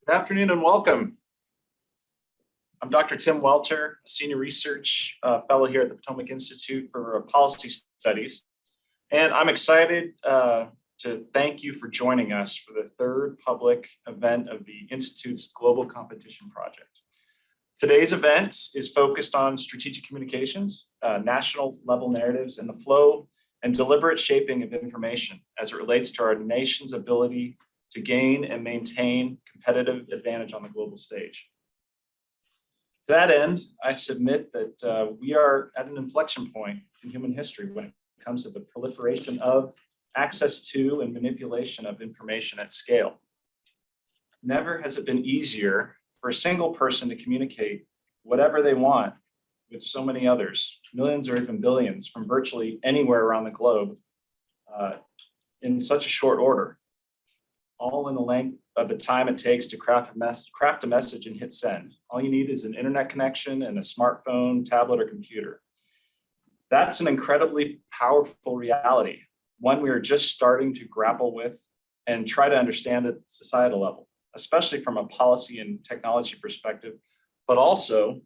Good afternoon and welcome. I'm Dr. Tim Welter, a senior research fellow here at the Potomac Institute for Policy Studies. And I'm excited to thank you for joining us for the third public event of the Institute's Global Competition Project. Today's event is focused on strategic communications, national level narratives, and the flow and deliberate shaping of information as it relates to our nation's ability to gain and maintain competitive advantage on the global stage. To that end, I submit that we are at an inflection point in human history when it comes to the proliferation of, access to, and manipulation of information at scale. Never has it been easier for a single person to communicate whatever they want with so many others, millions or even billions from virtually anywhere around the globe in such a short order, all in the length of the time it takes to craft a message and hit send. All you need is an internet connection and a smartphone, tablet, or computer. That's an incredibly powerful reality, one we are just starting to grapple with and try to understand at societal level, especially from a policy and technology perspective, but also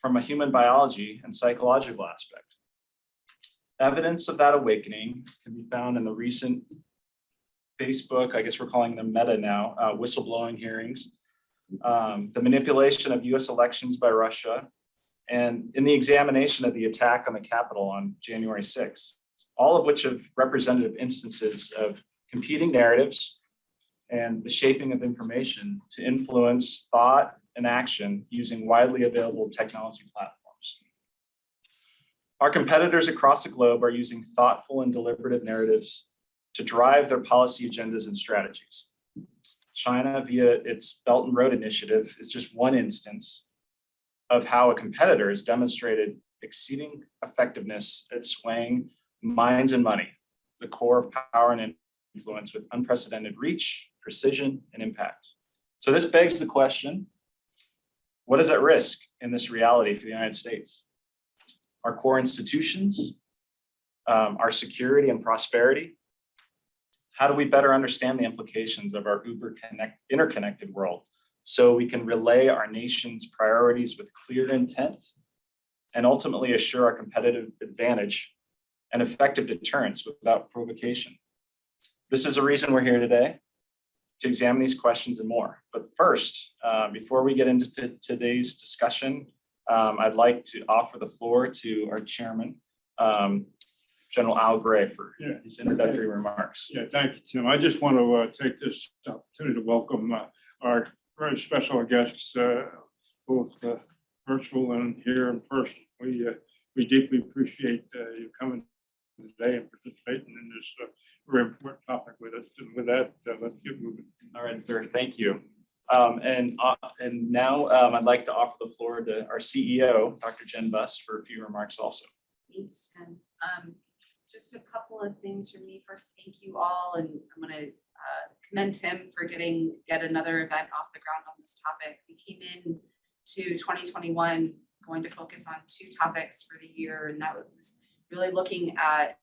from a human biology and psychological aspect. Evidence of that awakening can be found in the recent Facebook, I guess we're calling them Meta now, whistleblowing hearings, the manipulation of US elections by Russia, and in the examination of the attack on the Capitol on January 6th, all of which have representative instances of competing narratives and the shaping of information to influence thought and action using widely available technology platforms. Our competitors across the globe are using thoughtful and deliberative narratives to drive their policy agendas and strategies. China, via its Belt and Road Initiative, is just one instance of how a competitor has demonstrated exceeding effectiveness at swaying minds and money, the core of power and influence with unprecedented reach, precision, and impact. So this begs the question, what is at risk in this reality for the United States? Our core institutions, our security and prosperity. How do we better understand the implications of our interconnected world so we can relay our nation's priorities with clear intent and ultimately assure our competitive advantage and effective deterrence without provocation? This is the reason we're here today, to examine these questions and more. But first, before we get into today's discussion, I'd like to offer the floor to our chairman, General Al Gray, for his introductory remarks. Yeah, thank you, Tim. I just want to take this opportunity to welcome our very special guests, both virtual and here in person. We deeply appreciate you coming today and participating in this very important topic with us. And with that, let's get moving. All right, sir. Thank you. And now I'd like to offer the floor to our CEO, Dr. Jen Buss, for a few remarks also. Thanks, Ken. Just a couple of things from me. First, thank you all, and I'm going to commend Tim for getting yet another event off the ground on this topic. We came in to 2021 going to focus on two topics for the year, and that was really looking at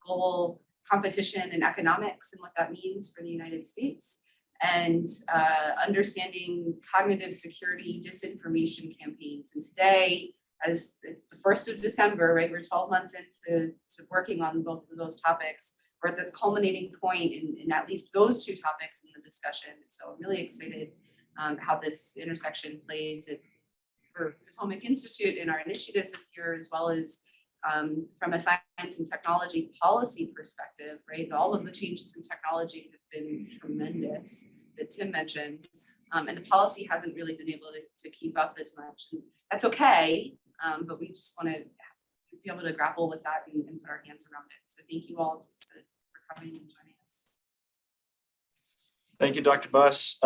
global competition and economics and what that means for the United States, and understanding cognitive security disinformation campaigns. And today, as it's the 1st of December, right, we're 12 months into working on both of those topics. We're at this culminating point in at least those two topics in the discussion. So I'm really excited how this intersection plays for Potomac Institute in our initiatives this year, as well as from a science and technology policy perspective, right? All of the changes in technology have been tremendous that Tim mentioned, and the policy hasn't really been able to keep up as much. And that's okay, but we just want to be able to grapple with that and put our hands around it. So thank you all for coming and joining us. Thank you, Dr. Buss.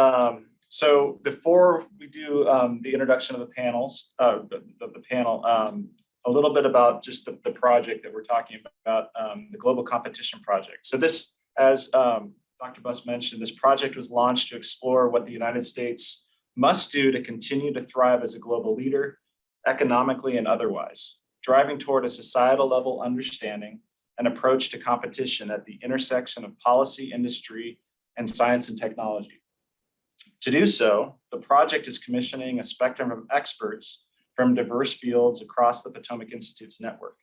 So before we do the introduction of the panels, the panel, a little bit about just the project that we're talking about, the Global Competition Project. So this, as Dr. Buss mentioned, this project was launched to explore what the United States must do to continue to thrive as a global leader, economically and otherwise, driving toward a societal level understanding and approach to competition at the intersection of policy, industry, and science and technology. To do so, the project is commissioning a spectrum of experts from diverse fields across the Potomac Institute's network.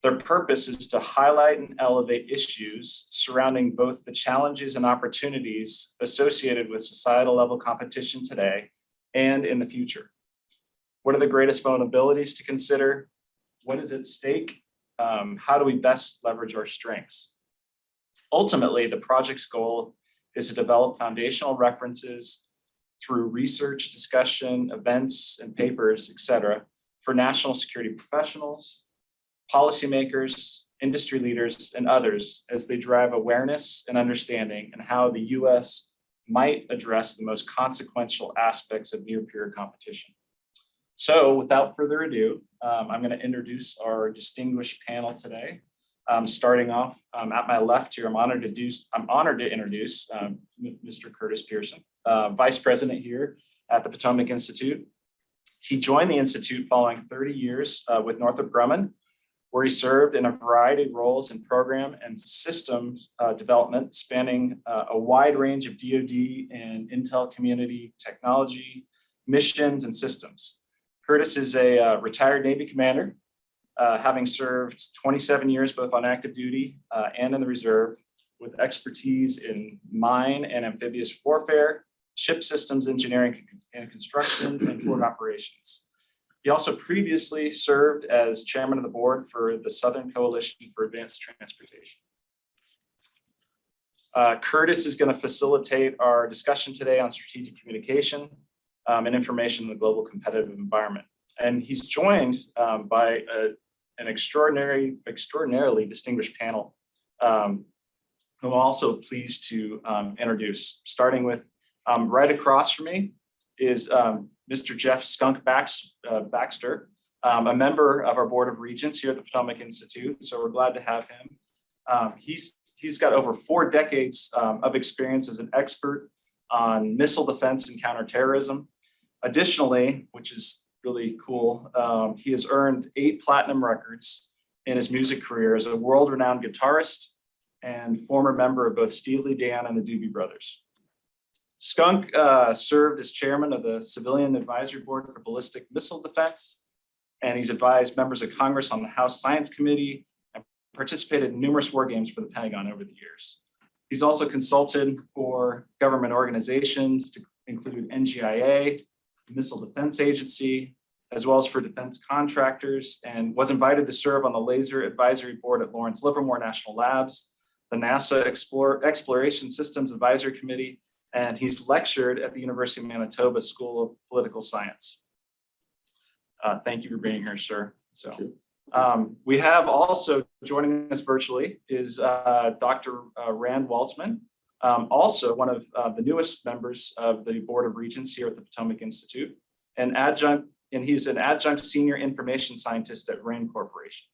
Their purpose is to highlight and elevate issues surrounding both the challenges and opportunities associated with societal level competition today and in the future. What are the greatest vulnerabilities to consider? What is at stake? How do we best leverage our strengths? Ultimately, the project's goal is to develop foundational references through research, discussion, events, and papers, et cetera, for national security professionals, policymakers, industry leaders, and others as they drive awareness and understanding and how the US might address the most consequential aspects of near-peer competition. So without further ado, I'm going to introduce our distinguished panel today. Starting off at my left here, I'm honored to introduce Mr. Curtis Pearson, Vice President here at the Potomac Institute. He joined the Institute following 30 years with Northrop Grumman, where he served in a variety of roles in program and systems development, spanning a wide range of DoD and intel community technology, missions, and systems. Curtis is a retired Navy commander, having served 27 years both on active duty and in the reserve, with expertise in mine and amphibious warfare, ship systems engineering and construction, and port operations. He also previously served as chairman of the board for the Southern Coalition for Advanced Transportation. Curtis is going to facilitate our discussion today on strategic communication and information in the global competitive environment. And he's joined by an extraordinarily distinguished panel who I'm also pleased to introduce. Starting with right across from me is Mr. Jeff Skunk Baxter, a member of our Board of Regents here at the Potomac Institute. So we're glad to have him. He's got over 4 decades of experience as an expert on missile defense and counterterrorism. Additionally, which is really cool, he has earned 8 platinum records in his music career as a world-renowned guitarist and former member of both Steely Dan and the Doobie Brothers. Skunk served as chairman of the Civilian Advisory Board for Ballistic Missile Defense, and he's advised members of Congress on the House Science Committee and participated in numerous war games for the Pentagon over the years. He's also consulted for government organizations to include NGIA, the Missile Defense Agency, as well as for defense contractors, and was invited to serve on the Laser Advisory Board at Lawrence Livermore National Labs, the NASA Exploration Systems Advisory Committee, and he's lectured at the University of Manitoba School of Political Science. Thank you for being here, sir. So we have also joining us virtually is Dr. Rand Waltzman, also one of the newest members of the Board of Regents here at the Potomac Institute, and he's an adjunct senior information scientist at RAND Corporation.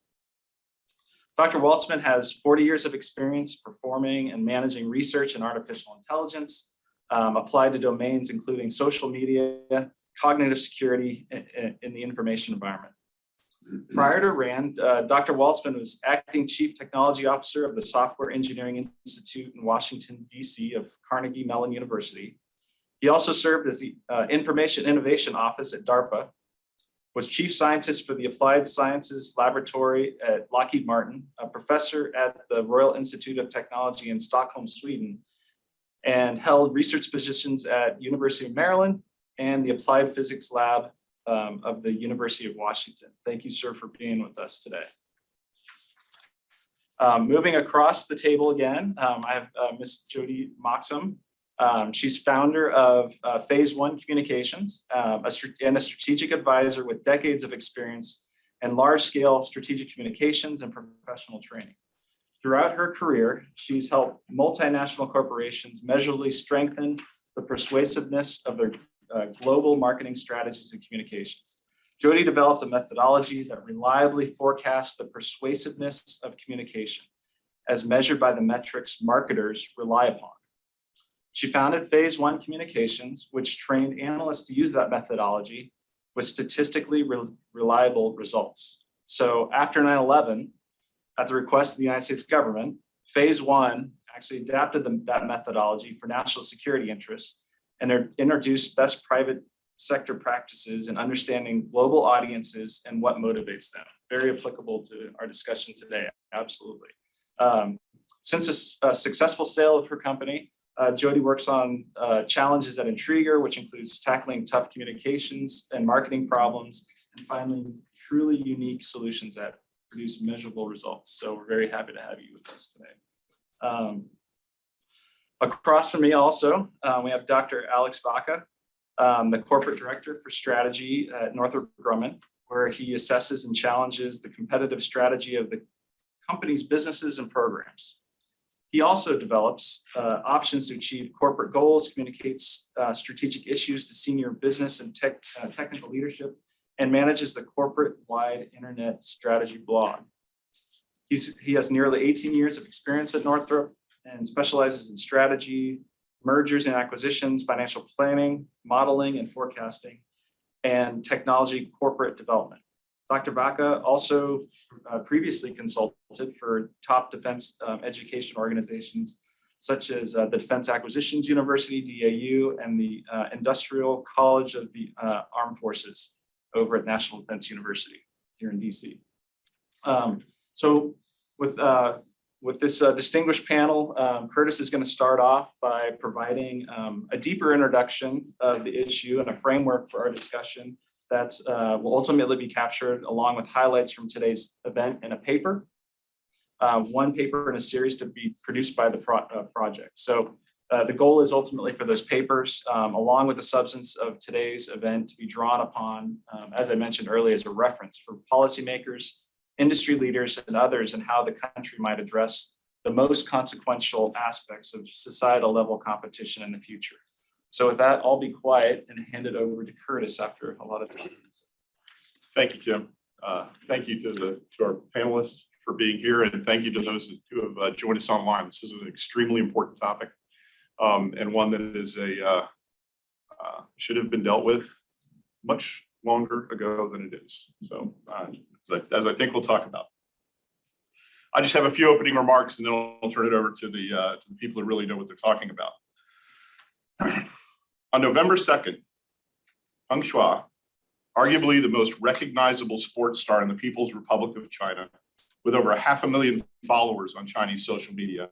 Dr. Waltzman has 40 years of experience performing and managing research in artificial intelligence, applied to domains including social media, cognitive security in the information environment. Prior to RAND, Dr. Waltzman was acting chief technology officer of the Software Engineering Institute in Washington, D.C. of Carnegie Mellon University. He also served as the Information Innovation Office at DARPA, was chief scientist for the Applied Sciences Laboratory at Lockheed Martin, a professor at the Royal Institute of Technology in Stockholm, Sweden, and held research positions at University of Maryland and the Applied Physics Lab of the University of Washington. Thank you, sir, for being with us today. Moving across the table again, I have Ms. Jody Moxham. She's founder of Phase 1 Communications and a strategic advisor with decades of experience in large-scale strategic communications and professional training. Throughout her career, she's helped multinational corporations measurably strengthen the persuasiveness of their global marketing strategies and communications. Jody developed a methodology that reliably forecasts the persuasiveness of communication as measured by the metrics marketers rely upon. She founded Phase 1 Communications, which trained analysts to use that methodology with statistically reliable results. So after 9/11, at the request of the United States government, Phase 1 actually adapted that methodology for national security interests and introduce best private sector practices and understanding global audiences and what motivates them. Very applicable to our discussion today, absolutely. Since a successful sale of her company, Jody works on challenges that intrigue her, which includes tackling tough communications and marketing problems, and finding truly unique solutions that produce measurable results. So we're very happy to have you with us today. Across from me also, we have Dr. Alex Baca, the Corporate Director for Strategy at Northrop Grumman, where he assesses and challenges the competitive strategy of the company's businesses and programs. He also develops options to achieve corporate goals, communicates strategic issues to senior business and technical leadership, and manages the corporate-wide internet strategy blog. He has nearly 18 years of experience at Northrop and specializes in strategy, mergers and acquisitions, financial planning, modeling and forecasting, and technology corporate development. Dr. Baca also previously consulted for top defense education organizations such as the Defense Acquisitions University, DAU, and the Industrial College of the Armed Forces over at National Defense University here in DC. So with this distinguished panel, Curtis is going to start off by providing a deeper introduction of the issue and a framework for our discussion that will ultimately be captured along with highlights from today's event in a paper, one paper in a series to be produced by the project. So the goal is ultimately for those papers, along with the substance of today's event, to be drawn upon, as I mentioned earlier, as a reference for policymakers, industry leaders, and others, and how the country might address the most consequential aspects of societal level competition in the future. So with that, I'll be quiet and hand it over to Curtis after a lot of time. Thank you, Tim. Thank you to our panelists for being here, and thank you to those who have joined us online. This is an extremely important topic, and one that is should have been dealt with much longer ago than it is. So as I think we'll talk about. I just have a few opening remarks, and then I'll turn it over to the people who really know what they're talking about. On November 2nd, Peng Shuai, arguably the most recognizable sports star in the People's Republic of China, with over 500,000 followers on Chinese social media,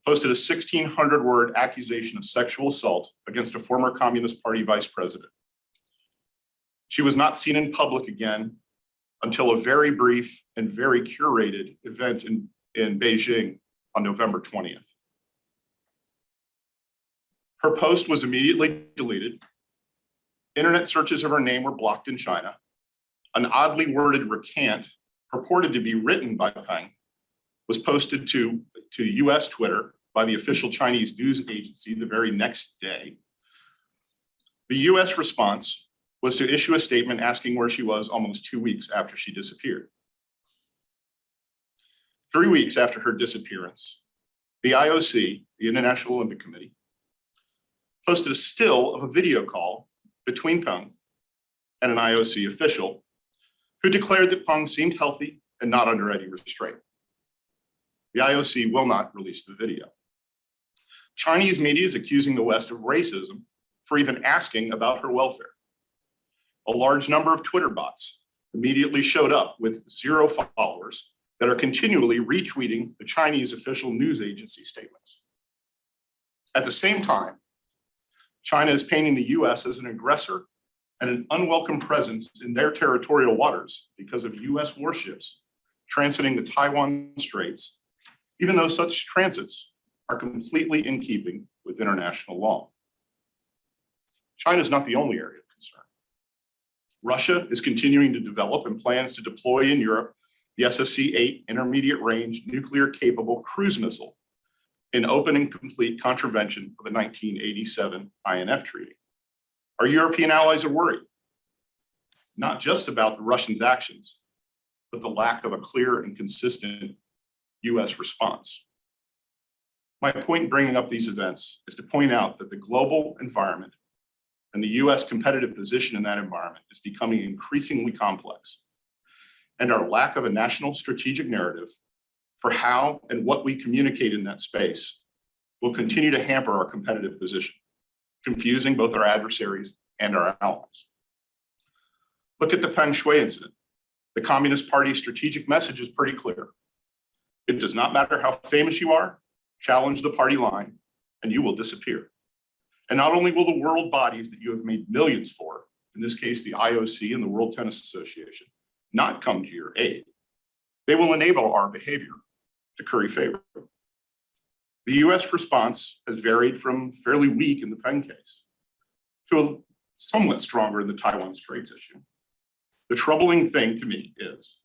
posted a 1,600-word accusation of sexual assault against a former Communist Party vice president. She was not seen in public again until a very brief and very curated event in Beijing on November 20th. Her post was immediately deleted. Internet searches of her name were blocked in China. An oddly worded recant purported to be written by Peng was posted to US Twitter by the official Chinese news agency the very next day. The US response was to issue a statement asking where she was almost 2 weeks after she disappeared. 3 weeks after her disappearance, the IOC, the International Olympic Committee, posted a still of a video call between Peng and an IOC official who declared that Peng seemed healthy and not under any restraint. The IOC will not release the video. Chinese media is accusing the West of racism for even asking about her welfare. A large number of Twitter bots immediately showed up with 0 followers that are continually retweeting the Chinese official news agency statements. At the same time, China is painting the US as an aggressor and an unwelcome presence in their territorial waters because of US warships transiting the Taiwan Straits, even though such transits are completely in keeping with international law. China is not the only area of concern. Russia is continuing to develop and plans to deploy in Europe the SSC-8 intermediate range nuclear capable cruise missile in open and complete contravention of the 1987 INF Treaty. Our European allies are worried, not just about the Russians' actions, but the lack of a clear and consistent US response. My point in bringing up these events is to point out that the global environment and the US competitive position in that environment is becoming increasingly complex, and our lack of a national strategic narrative for how and what we communicate in that space will continue to hamper our competitive position. confusing both our adversaries and our allies. Look at the Peng Shui incident. The Communist Party's strategic message is pretty clear. It does not matter how famous you are, challenge the party line, and you will disappear. And not only will the world bodies that you have made millions for, in this case, the IOC and the World Tennis Association, not come to your aid, they will enable our behavior to curry favor. The US response has varied from fairly weak in the Peng case to a somewhat stronger in the Taiwan Straits issue. The troubling thing to me is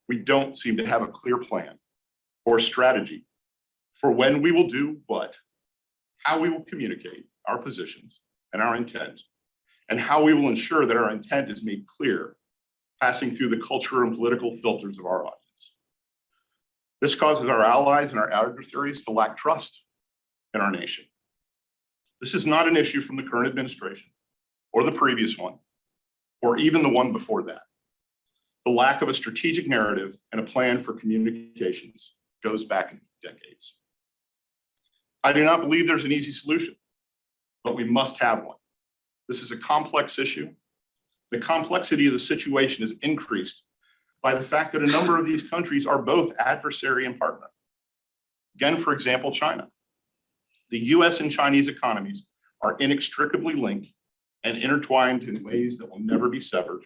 we don't seem to have a clear plan or strategy for when we will do what, how we will communicate our positions and our intent, and how we will ensure that our intent is made clear, passing through the cultural and political filters of our audience. This causes our allies and our adversaries to lack trust in our nation. This is not an issue from the current administration or the previous one, or even the one before that. The lack of a strategic narrative and a plan for communications goes back decades. I do not believe there's an easy solution, but we must have one. This is a complex issue. The complexity of the situation is increased by the fact that a number of these countries are both adversary and partner. Again, for example, China. The US and Chinese economies are inextricably linked and intertwined in ways that will never be severed,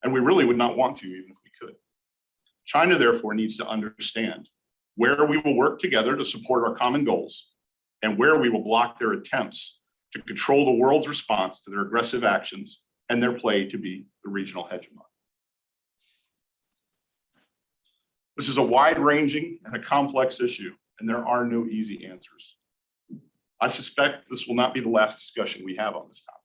and we really would not want to even if we could. China, therefore, needs to understand where we will work together to support our common goals and where we will block their attempts to control the world's response to their aggressive actions and their play to be the regional hegemon. This is a wide-ranging and a complex issue, and there are no easy answers. I suspect this will not be the last discussion we have on this topic.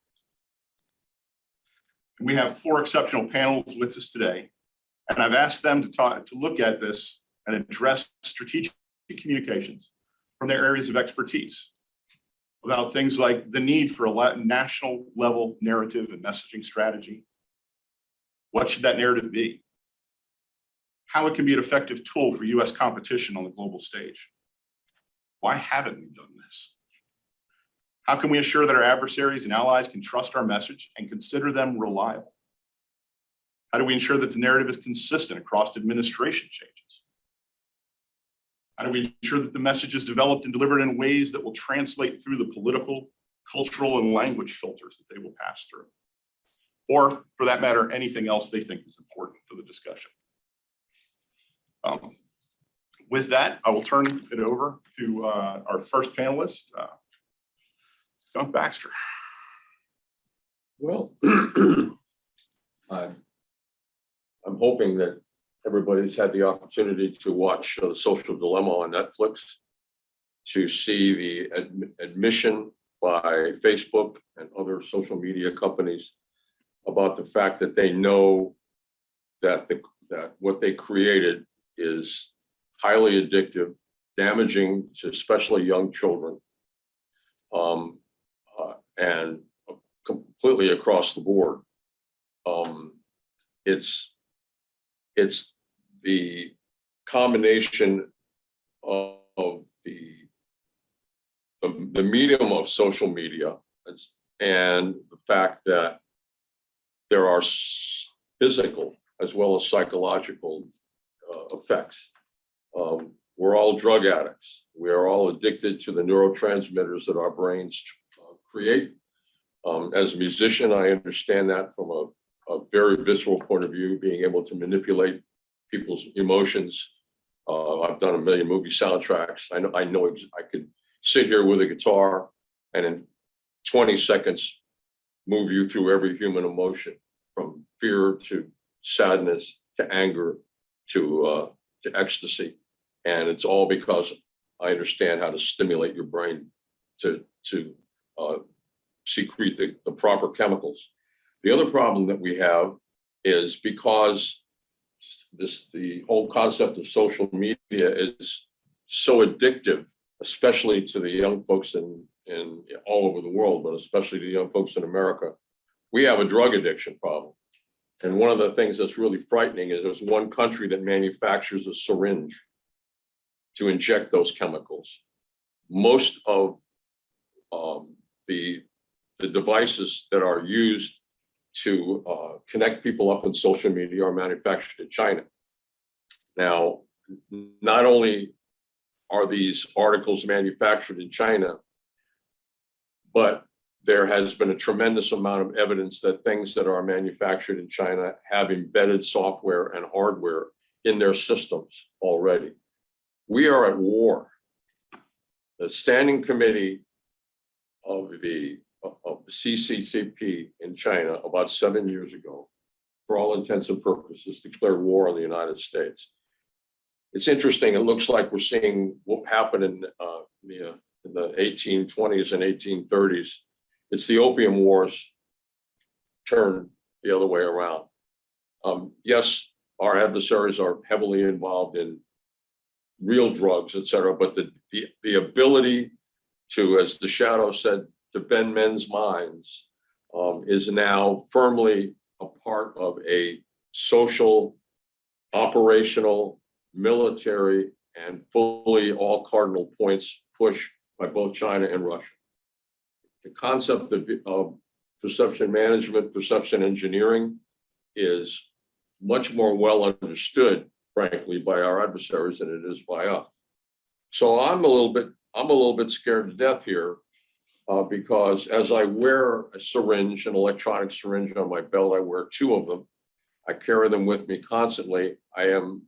We have 4 exceptional panels with us today, and I've asked them to look at this and address strategic communications from their areas of expertise about things like the need for a national level narrative and messaging strategy. What should that narrative be? How it can be an effective tool for US competition on the global stage. Why haven't we done this? How can we assure that our adversaries and allies can trust our message and consider them reliable? How do we ensure that the narrative is consistent across administration changes? How do we ensure that the message is developed and delivered in ways that will translate through the political, cultural, and language filters that they will pass through? Or, for that matter, anything else they think is important for the discussion. With that, I will turn it over to our first panelist, John Baxter. Well, I'm hoping that everybody's had the opportunity to watch The Social Dilemma on Netflix, to see the admission by Facebook and other social media companies about the fact that they know that what they created is highly addictive, damaging to especially young children, and completely across the board. It's the combination of the medium of social media and the fact that there are physical as well as psychological effects. We're all drug addicts. We are all addicted to the neurotransmitters that our brains create. As a musician, I understand that from a very visceral point of view, being able to manipulate people's emotions. I've done a million movie soundtracks. I know I could sit here with a guitar and in 20 seconds move you through every human emotion, from fear to sadness to anger to ecstasy. And it's all because I understand how to stimulate your brain to secrete the proper chemicals. The other problem that we have is because the whole concept of social media is so addictive, especially to the young folks in all over the world, but especially to the young folks in America, we have a drug addiction problem. And one of the things that's really frightening is there's one country that manufactures a syringe to inject those chemicals. Most of the the devices that are used to connect people up in social media are manufactured in China. Now, not only are these articles manufactured in China, but there has been a tremendous amount of evidence that things that are manufactured in China have embedded software and hardware in their systems already. We are at war. The Standing Committee of the CCCP in China about 7 years ago, for all intents and purposes, declared war on the United States. It's interesting. It looks like we're seeing what happened in the 1820s and 1830s. It's the Opium Wars turned the other way around. Yes, our adversaries are heavily involved in real drugs, et cetera, but the ability to, as the Shadow said, to bend men's minds is now firmly a part of a social, operational, military, and fully all cardinal points push by both China and Russia. The concept of perception management, perception engineering is much more well understood, frankly, by our adversaries than it is by us. So I'm a little bit scared to death here because as I wear a syringe, an electronic syringe on my belt, I wear two of them. I carry them with me constantly. I am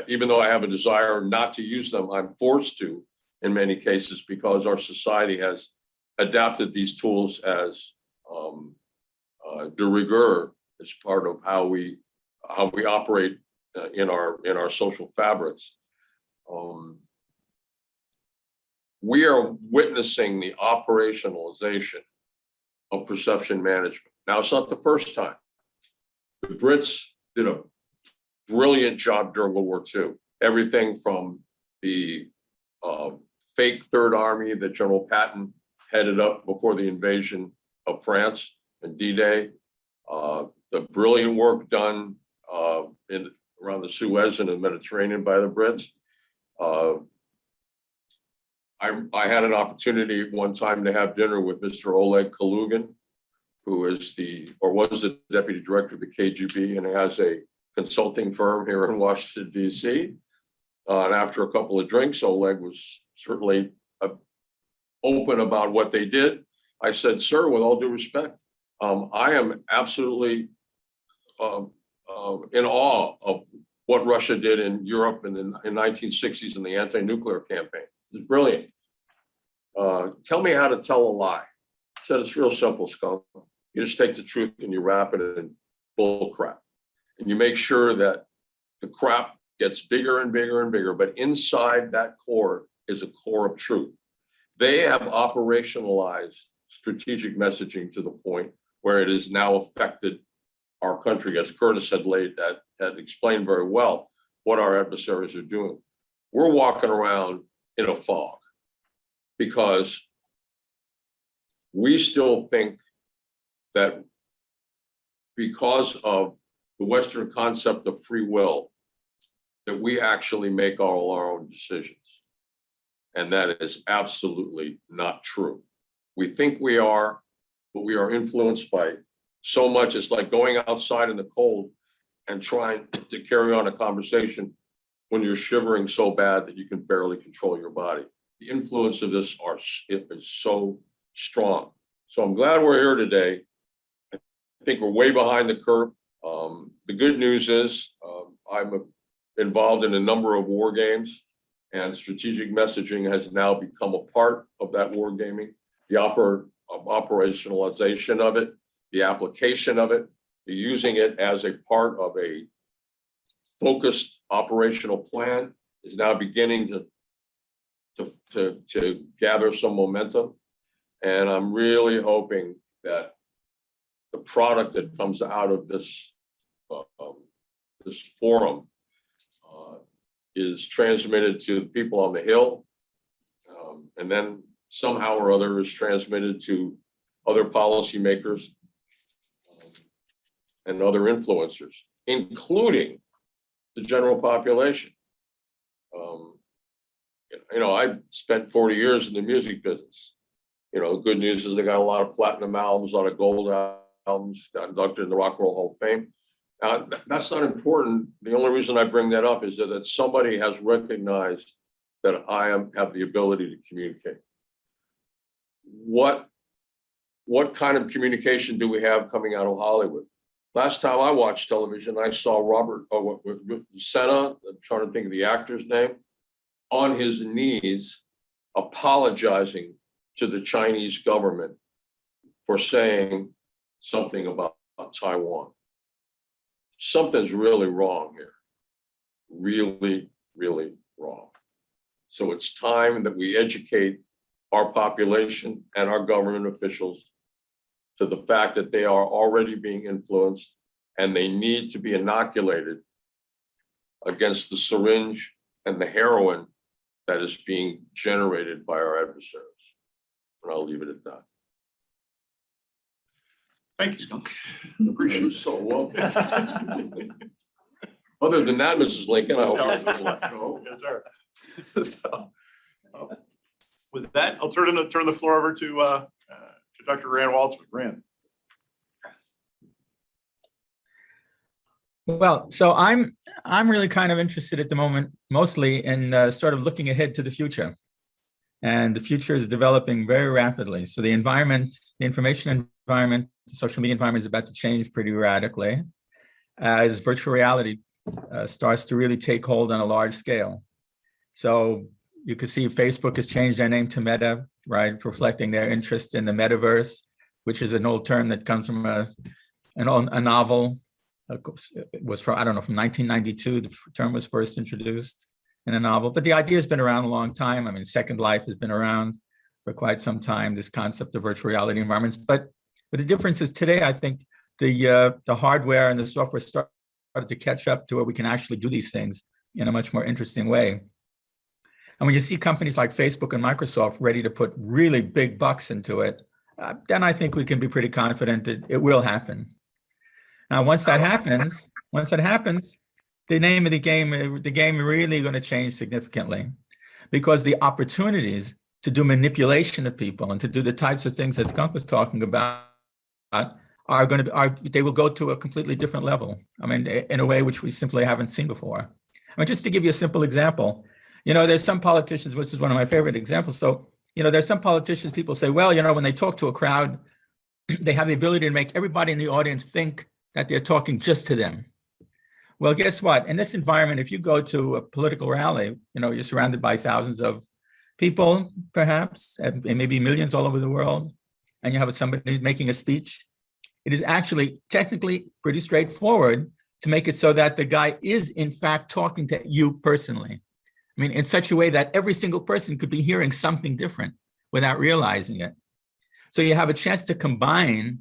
even though I have a desire not to use them, I'm forced to in many cases because our society has adapted these tools as de rigueur as part of how we operate in our social fabrics. We are witnessing the operationalization of perception management. Now, it's not the first time. The Brits did a brilliant job during World War II. Everything from the fake Third Army that General Patton headed up before the invasion of France and D-Day, the brilliant work done around the Suez and the Mediterranean by the Brits. I had an opportunity at one time to have dinner with Mr. Oleg Kalugin, who is was the deputy director of the KGB and has a consulting firm here in Washington, D.C. And after a couple of drinks, Oleg was certainly open about what they did. I said, sir, with all due respect, I am absolutely in awe of what Russia did in Europe in the 1960s in the anti-nuclear campaign. It's brilliant. Tell me how to tell a lie. I said, it's real simple, Skunk. You just take the truth and you wrap it in bull crap. And you make sure that the crap gets bigger and bigger and bigger, but inside that core is a core of truth. They have operationalized strategic messaging to the point where it has now affected our country, as Curtis had explained very well what our adversaries are doing. We're walking around in a fog because we still think that because of the Western concept of free will, that we actually make all our own decisions. And that is absolutely not true. We think we are, but we are influenced by so much. It's like going outside in the cold and trying to carry on a conversation when you're shivering so bad that you can barely control your body. The influence of this is so strong. So I'm glad we're here today. I think we're way behind the curve. The good news is I'm involved in a number of war games, and strategic messaging has now become a part of that war gaming. The operationalization of it, the application of it, the using it as a part of a focused operational plan is now beginning to gather some momentum. And I'm really hoping that the product that comes out of this forum is transmitted to the people on the Hill, and then somehow or other is transmitted to other policymakers and other influencers, including the general population. I spent 40 years in the music business. Good news is they got a lot of platinum albums, a lot of gold albums, got inducted in the Rock and Roll Hall of Fame. That's not important. The only reason I bring that up is that somebody has recognized that I have the ability to communicate. What kind of communication do we have coming out of Hollywood? Last time I watched television, I saw Robert Senna, I'm trying to think of the actor's name, on his knees apologizing to the Chinese government for saying something about Taiwan. Something's really wrong here. Really, really wrong. So it's time that we educate our population and our government officials to the fact that they are already being influenced and they need to be inoculated against the syringe and the heroin that is being generated by our adversaries. And I'll leave it at that. Thank you, Skunk. Appreciate it so well. Other than that, Mrs. Lincoln, I hope you Yes, sir. So, with that, I'll turn the floor over to Dr. Rand Waltzman. Rand. Well, so I'm really kind of interested at the moment, mostly in sort of looking ahead to the future. And the future is developing very rapidly. So the environment, the information environment, the social media environment is about to change pretty radically as virtual reality starts to really take hold on a large scale. So you could see Facebook has changed their name to Meta, right? Reflecting their interest in the metaverse, which is an old term that comes from a novel. It was from, I don't know, from 1992, the term was first introduced in a novel, but the idea has been around a long time. I mean, Second Life has been around for quite some time, this concept of virtual reality environments. But the difference is today, I think the hardware and the software started to catch up to where we can actually do these things in a much more interesting way. And when you see companies like Facebook and Microsoft ready to put really big bucks into it, then I think we can be pretty confident that it will happen. Now, once that happens, the name of the game really going to change significantly, because the opportunities to do manipulation of people and to do the types of things that Skunk was talking about they will go to a completely different level. I mean, in a way which we simply haven't seen before. I mean, just to give you a simple example, there's some politicians, which is one of my favorite examples. So, there's some politicians, people say, well, when they talk to a crowd, they have the ability to make everybody in the audience think that they're talking just to them. Well, guess what? In this environment, if you go to a political rally, you're surrounded by thousands of people, perhaps, and maybe millions all over the world, and you have somebody making a speech. It is actually technically pretty straightforward to make it so that the guy is, in fact, talking to you personally. I mean, in such a way that every single person could be hearing something different without realizing it. So you have a chance to combine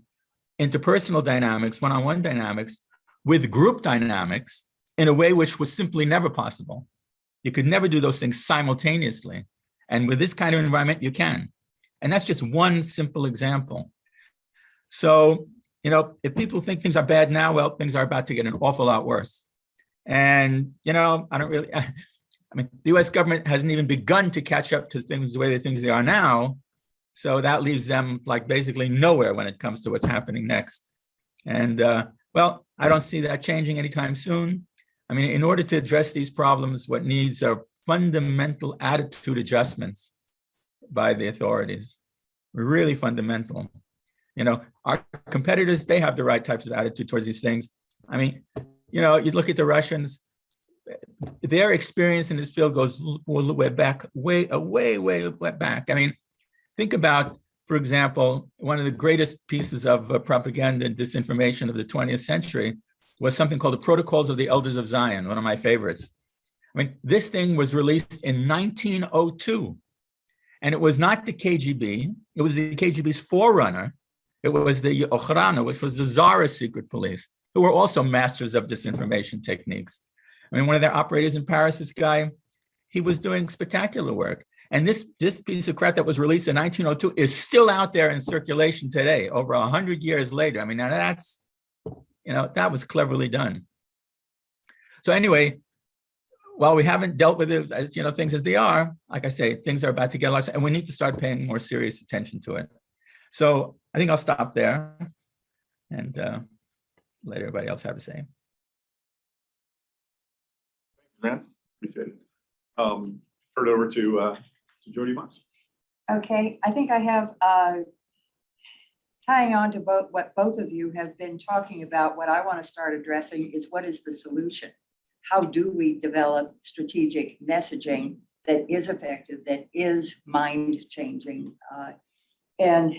interpersonal dynamics, one-on-one dynamics, with group dynamics in a way which was simply never possible. You could never do those things simultaneously. And with this kind of environment, you can. And that's just one simple example. So, if people think things are bad now, well, things are about to get an awful lot worse. And, the US government hasn't even begun to catch up to things the way they are now. So that leaves them like basically nowhere when it comes to what's happening next. And well, I don't see that changing anytime soon. I mean, in order to address these problems, what needs are fundamental attitude adjustments by the authorities, really fundamental. Our competitors, they have the right types of attitude towards these things. I mean, you look at the Russians, their experience in this field goes way back. I mean, think about, for example, one of the greatest pieces of propaganda and disinformation of the 20th century was something called the Protocols of the Elders of Zion, one of my favorites. I mean, this thing was released in 1902, and it was not the KGB. It was the KGB's forerunner. It was the Okhrana, which was the Tsarist secret police, who were also masters of disinformation techniques. I mean, one of their operators in Paris, this guy, he was doing spectacular work. And this piece of crap that was released in 1902 is still out there in circulation today, over 100 years later. I mean, now that's, that was cleverly done. So anyway, while we haven't dealt with it, as you know, things as they are, like I say, things are about to get lost, and we need to start paying more serious attention to it. So I think I'll stop there and let everybody else have a say. Man, appreciate it. Turn it over to Jody Miles. Okay, I think I have, tying on to what both of you have been talking about, what I want to start addressing is what is the solution? How do we develop strategic messaging that is effective, that is mind-changing? And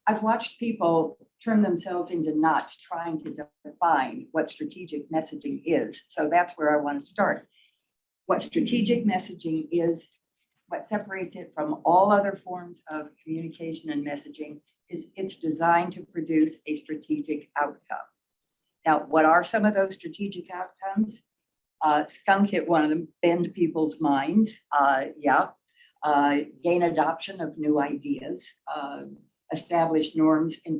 I've watched people turn themselves into knots trying to define what strategic messaging is. So that's where I want to start. What strategic messaging is, what separates it from all other forms of communication and messaging is it's designed to produce a strategic outcome. Now, what are some of those strategic outcomes? Skunk hit one of them, bend people's mind. Gain adoption of new ideas, establish norms and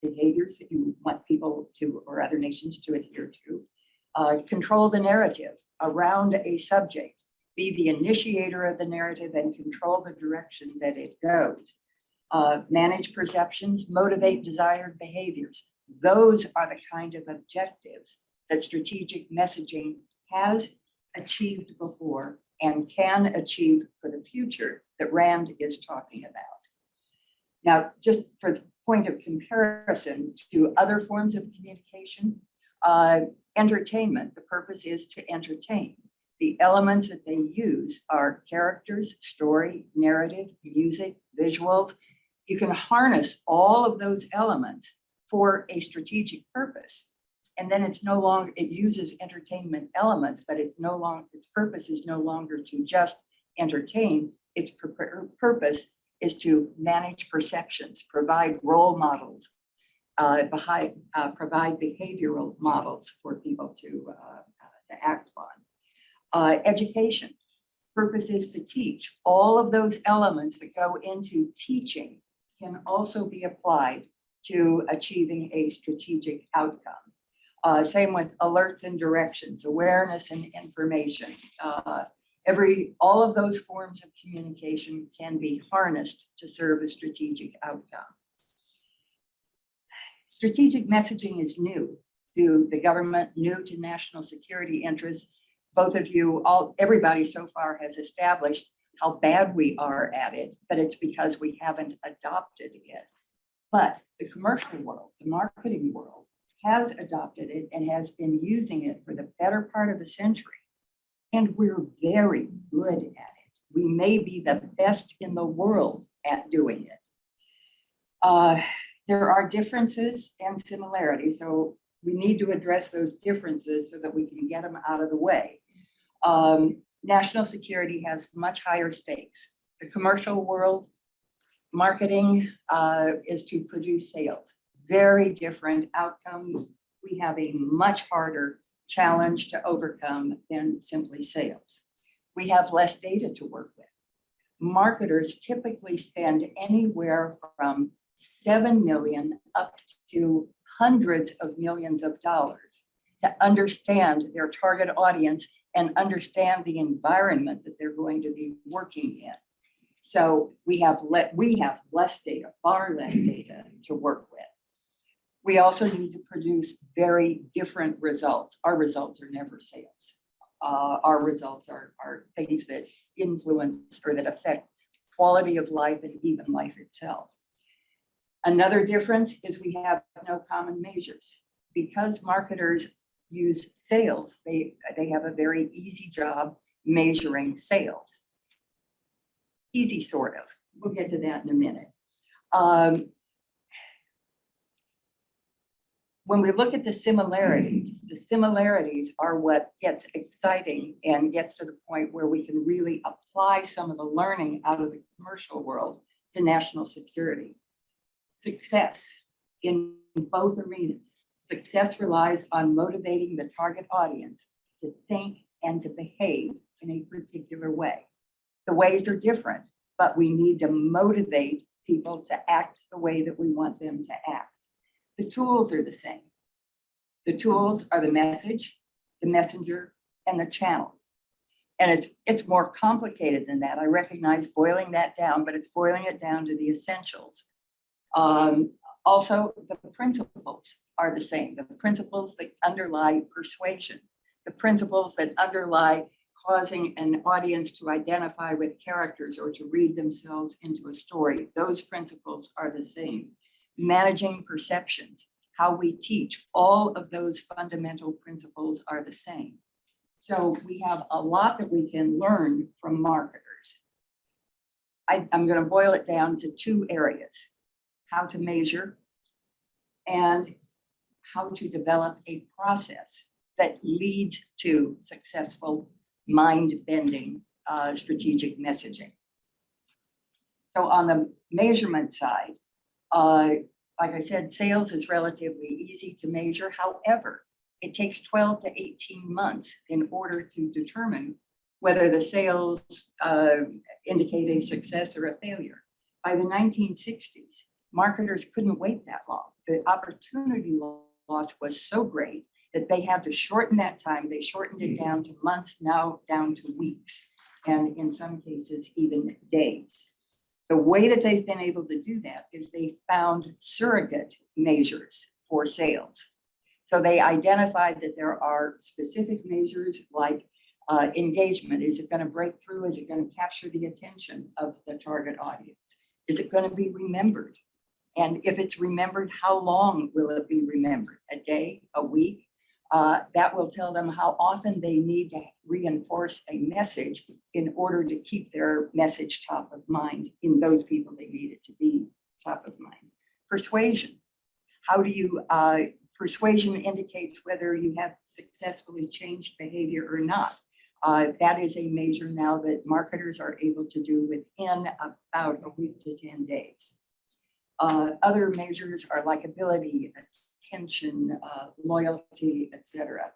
behaviors that you want people to or other nations to adhere to. Control the narrative around a subject, be the initiator of the narrative and control the direction that it goes. Manage perceptions, motivate desired behaviors. Those are the kind of objectives that strategic messaging has achieved before and can achieve for the future that Rand is talking about. Now, just for the point of comparison to other forms of communication, entertainment, the purpose is to entertain. The elements that they use are characters, story, narrative, music, visuals. You can harness all of those elements for a strategic purpose. And then it's no longer, it uses entertainment elements, but it's no longer, its purpose is no longer to just entertain. Its purpose is to manage perceptions, provide role models, provide behavioral models for people to act on. Education, purpose is to teach. All of those elements that go into teaching can also be applied to achieving a strategic outcome. Same with alerts and directions, awareness and information. All of those forms of communication can be harnessed to serve a strategic outcome. Strategic messaging is new to the government, new to national security interests. Both of you, everybody so far has established how bad we are at it, but it's because we haven't adopted it. But the commercial world, the marketing world, has adopted it and has been using it for the better part of a century. And we're very good at it. We may be the best in the world at doing it. There are differences and similarities, so we need to address those differences so that we can get them out of the way. National security has much higher stakes. The commercial world, marketing is to produce sales. Very different outcomes. We have a much harder challenge to overcome than simply sales. We have less data to work with. Marketers typically spend anywhere from 7 million up to hundreds of millions of dollars to understand their target audience and understand the environment that they're going to be working in. So we have less data, far less data to work with. We also need to produce very different results. Our results are never sales. Our results are things that influence or that affect quality of life and even life itself. Another difference is we have no common measures. Because marketers use sales, they have a very easy job measuring sales. Easy, sort of. We'll get to that in a minute. When we look at the similarities are what gets exciting and gets to the point where we can really apply some of the learning out of the commercial world to national security. Success in both arenas. Success relies on motivating the target audience to think and to behave in a particular way. The ways are different, but we need to motivate people to act the way that we want them to act. The tools are the same. The tools are the message, the messenger, and the channel. And it's more complicated than that. I recognize boiling that down, but it's boiling it down to the essentials. Also, the principles are the same. The principles that underlie persuasion, the principles that underlie causing an audience to identify with characters or to read themselves into a story, those principles are the same. Managing perceptions, how we teach, all of those fundamental principles are the same. So we have a lot that we can learn from marketers. I'm going to boil it down to two areas: how to measure and how to develop a process that leads to successful mind-bending strategic messaging. So on the measurement side, like I said, sales is relatively easy to measure. However, it takes 12 to 18 months in order to determine whether the sales indicate a success or a failure. By the 1960s, marketers couldn't wait that long. The opportunity loss was so great that they had to shorten that time. They shortened it down to months, now down to weeks, and in some cases, even days. The way that they've been able to do that is they found surrogate measures for sales. So they identified that there are specific measures like engagement. Is it going to break through? Is it going to capture the attention of the target audience? Is it going to be remembered? And if it's remembered, how long will it be remembered? A day, a week? That will tell them how often they need to reinforce a message in order to keep their message top of mind in those people they need it to be top of mind. Persuasion. How do you, persuasion indicates whether you have successfully changed behavior or not. That is a measure now that marketers are able to do within about a week to 10 days. Other measures are likability, attention, loyalty, etc.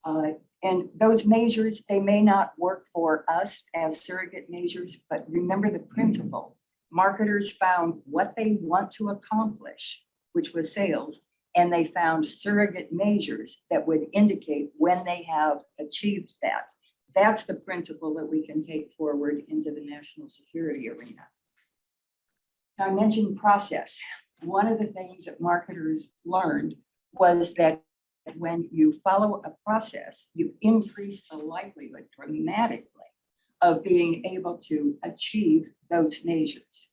And those measures, they may not work for us as surrogate measures, but remember the principle. Marketers found what they want to accomplish, which was sales, and they found surrogate measures that would indicate when they have achieved that. That's the principle that we can take forward into the national security arena. Now, I mentioned process. One of the things that marketers learned was that when you follow a process, you increase the likelihood dramatically of being able to achieve those measures.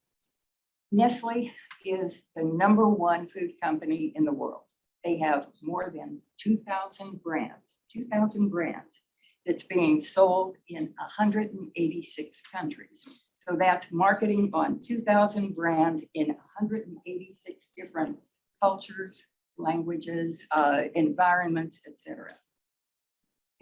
Nestle is the #1 food company in the world. They have more than 2,000 brands that's being sold in 186 countries. So that's marketing on 2,000 brands in 186 different cultures, languages, environments, etc.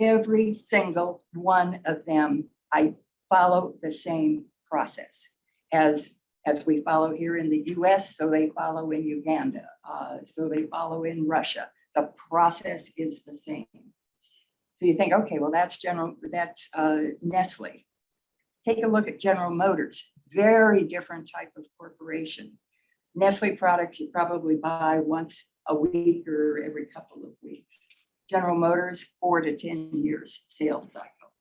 Every single one of them, I follow the same process as we follow here in the US, so they follow in Uganda, so they follow in Russia. The process is the same. So you think, okay, well, that's Nestle. Take a look at General Motors, very different type of corporation. Nestle products you probably buy once a week or every couple of weeks. General Motors, 4 to 10 years sales cycle.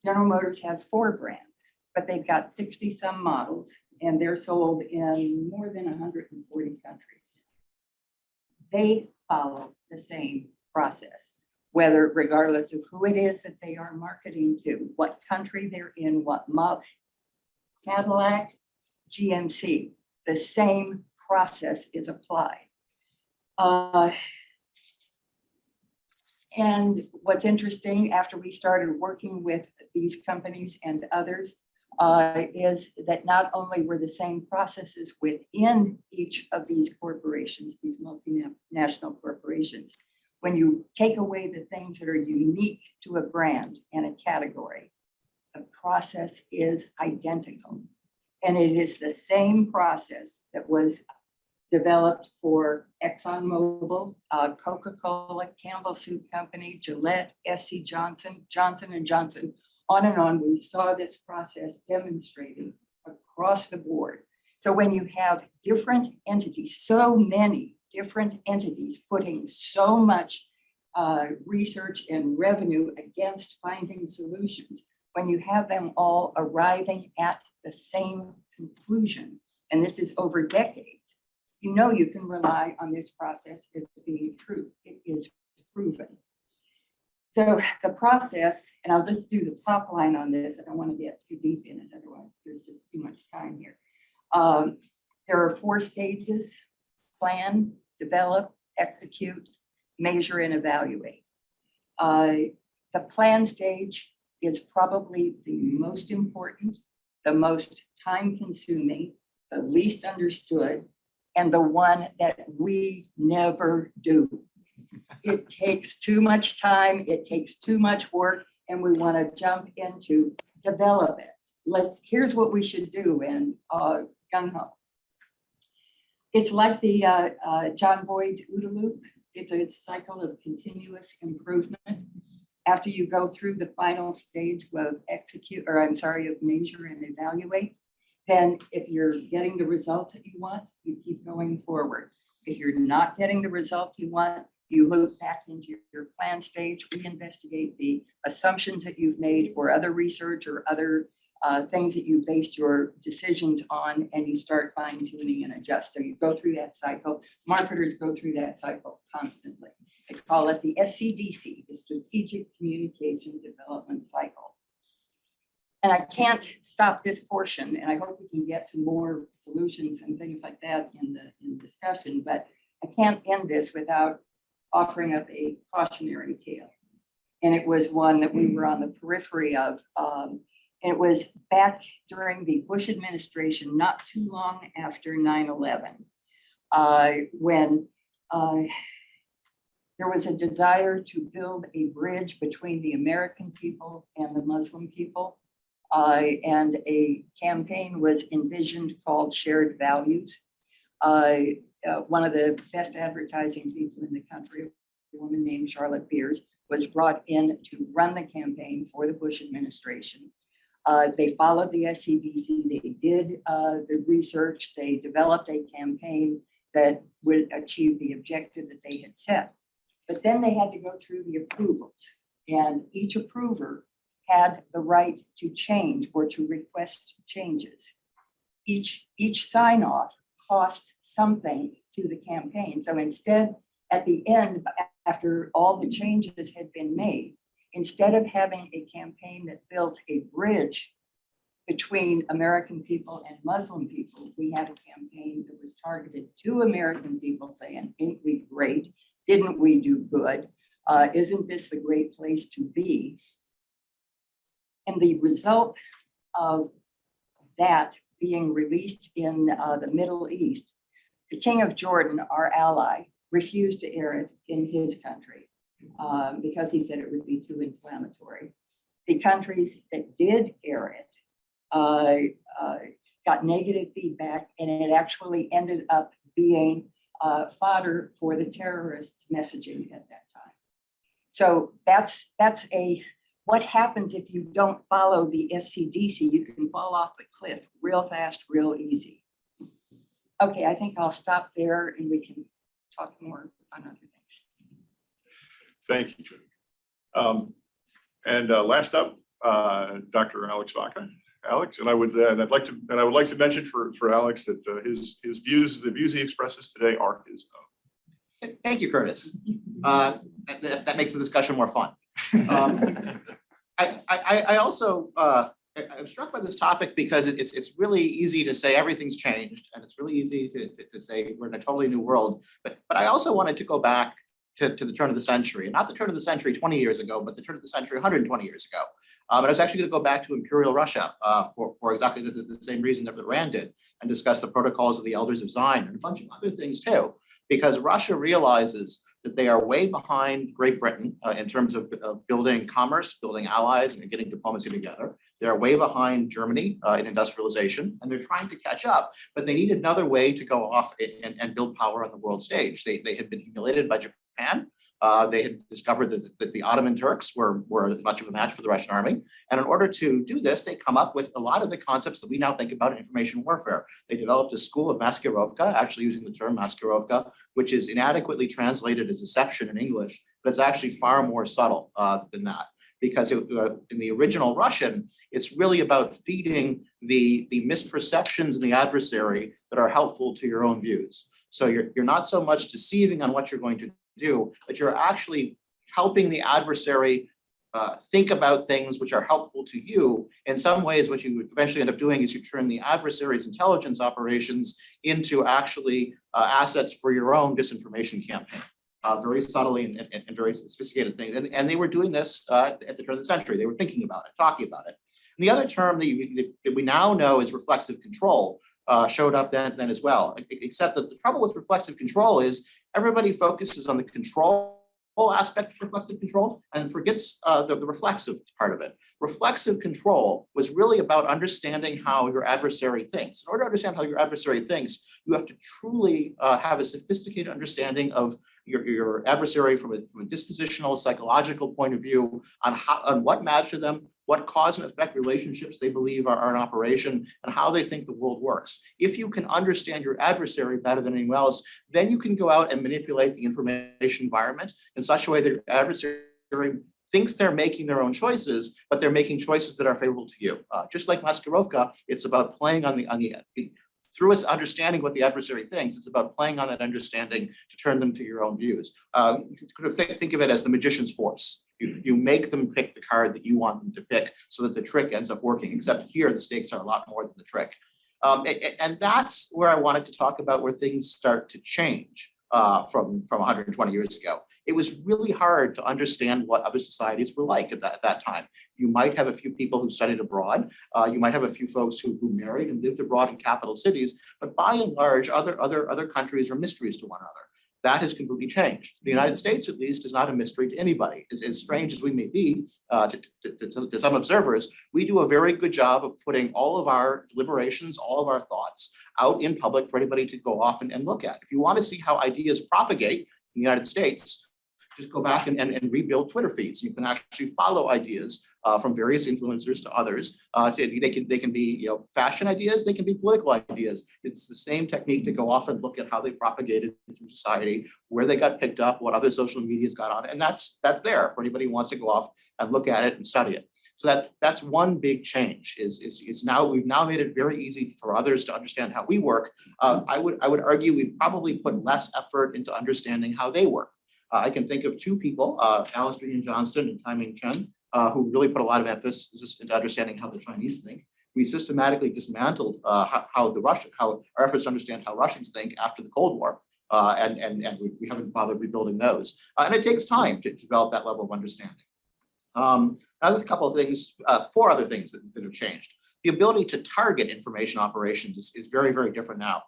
General Motors has 4 brands, but they've got 60 some models and they're sold in more than 140 countries. They follow the same process, regardless of who it is that they are marketing to, what country they're in, what model. Cadillac, GMC, the same process is applied. And what's interesting, after we started working with these companies and others, is that not only were the same processes within each of these corporations, these multinational corporations, when you take away the things that are unique to a brand and a category, the process is identical. And it is the same process that was developed for ExxonMobil, Coca-Cola, Campbell Soup Company, Gillette, SC Johnson, Johnson & Johnson, on and on. We saw this process demonstrated across the board. So when you have different entities, so many different entities putting so much research and revenue against finding solutions, when you have them all arriving at the same conclusion, and this is over decades, you know you can rely on this process as being true. It is proven. So the process, and I'll just do the top line on this. I don't want to get too deep in it, otherwise there's just too much time here. There are 4 stages: plan, develop, execute, measure, and evaluate. The plan stage is probably the most important, the most time consuming, the least understood, and the one that we never do. It takes too much time, it takes too much work, and we want to jump into develop it. Here's what we should do, and gung-ho. It's like the John Boyd's OODA loop. It's a cycle of continuous improvement. After you go through the final stage of of measure and evaluate, then if you're getting the results that you want, you keep going forward. If you're not getting the results you want, you look back into your plan stage, reinvestigate the assumptions that you've made or other research or other things that you based your decisions on, and you start fine tuning and adjust. So you go through that cycle. Marketers go through that cycle constantly. They call it the SCDC, the Strategic Communication Development Cycle. And I can't stop this portion, and I hope we can get to more solutions and things like that in the discussion, but I can't end this without offering up a cautionary tale. And it was one that we were on the periphery of. It was back during the Bush administration, not too long after 9/11, when there was a desire to build a bridge between the American people and the Muslim people. And a campaign was envisioned called Shared Values. One of the best advertising people in the country, a woman named Charlotte Beers, was brought in to run the campaign for the Bush administration. They followed the SCDC, they did the research, they developed a campaign that would achieve the objective that they had set. But then they had to go through the approvals, and each approver had the right to change or to request changes. Each sign off cost something to the campaign. So instead, at the end, after all the changes had been made, instead of having a campaign that built a bridge between American people and Muslim people, we had a campaign that was targeted to American people saying, ain't we great? Didn't we do good? Isn't this a great place to be? And the result of that being released in the Middle East, the King of Jordan, our ally, refused to air it in his country because he said it would be too inflammatory. The countries that did air it got negative feedback, and it actually ended up being fodder for the terrorist messaging at that time. So that's what happens if you don't follow the SCDC. You can fall off the cliff real fast, real easy. Okay, I think I'll stop there and we can talk more on other things. Thank you, Judy. And last up, Dr. Alex Vaca. Alex, and I would like to mention for Alex that his views, the views he expresses today, are his own. Thank you, Curtis. That makes the discussion more fun. I also I'm struck by this topic because it's really easy to say everything's changed, and it's really easy to say we're in a totally new world. But I also wanted to go back to the turn of the century, and not the turn of the century 20 years ago, but the turn of the century 120 years ago. But I was actually going to go back to Imperial Russia for exactly the same reason that Rand did, and discuss the protocols of the Elders of Zion and a bunch of other things too, because Russia realizes that they are way behind Great Britain in terms of building commerce, building allies, and getting diplomacy together. They're way behind Germany in industrialization, and they're trying to catch up, but they need another way to go off and build power on the world stage. They had been humiliated by Japan. They had discovered that the Ottoman Turks were much of a match for the Russian army. And in order to do this, they come up with a lot of the concepts that we now think about in information warfare. They developed a school of maskirovka, actually using the term maskirovka, which is inadequately translated as deception in English, but it's actually far more subtle than that. because in the original Russian, it's really about feeding the misperceptions in the adversary that are helpful to your own views. So you're not so much deceiving on what you're going to do, but you're actually helping the adversary think about things which are helpful to you. In some ways, what you would eventually end up doing is you turn the adversary's intelligence operations into actually assets for your own disinformation campaign. Very subtly and very sophisticated things. And they were doing this at the turn of the century. They were thinking about it, talking about it. And the other term that we now know is reflexive control showed up then as well, except that the trouble with reflexive control is everybody focuses on the control aspect of reflexive control and forgets the reflexive part of it. Reflexive control was really about understanding how your adversary thinks. In order to understand how your adversary thinks, you have to truly have a sophisticated understanding of your adversary from a dispositional, psychological point of view on what matters to them, what cause and effect relationships they believe are in operation, and how they think the world works. If you can understand your adversary better than anyone else, then you can go out and manipulate the information environment in such a way that your adversary thinks they're making their own choices, but they're making choices that are favorable to you. Just like Maskirovka, it's about playing on through us understanding what the adversary thinks, it's about playing on that understanding to turn them to your own views. You could think of it as the magician's force. You make them pick the card that you want them to pick so that the trick ends up working, except here the stakes are a lot more than the trick. And that's where I wanted to talk about where things start to change from 120 years ago. It was really hard to understand what other societies were like at that time. You might have a few people who studied abroad. You might have a few folks who married and lived abroad in capital cities, but by and large, other countries are mysteries to one another. That has completely changed. The United States, at least, is not a mystery to anybody. As strange as we may be to some observers, we do a very good job of putting all of our deliberations, all of our thoughts out in public for anybody to go off and look at. If you want to see how ideas propagate in the United States, just go back and rebuild Twitter feeds. You can actually follow ideas from various influencers to others. They can be fashion ideas, they can be political ideas. It's the same technique to go off and look at how they propagated through society, where they got picked up, what other social medias got on, and that's there for anybody who wants to go off and look at it and study it. So that's one big change. We've now made it very easy for others to understand how we work. I would argue we've probably put less effort into understanding how they work. I can think of two people, Alistair Ian Johnston and Taiming Chen, who really put a lot of emphasis into understanding how the Chinese think. We systematically dismantled how our efforts to understand how Russians think after the Cold War, and we haven't bothered rebuilding those. And it takes time to develop that level of understanding. Another couple of things, four other things that have changed. The ability to target information operations is very, very different now.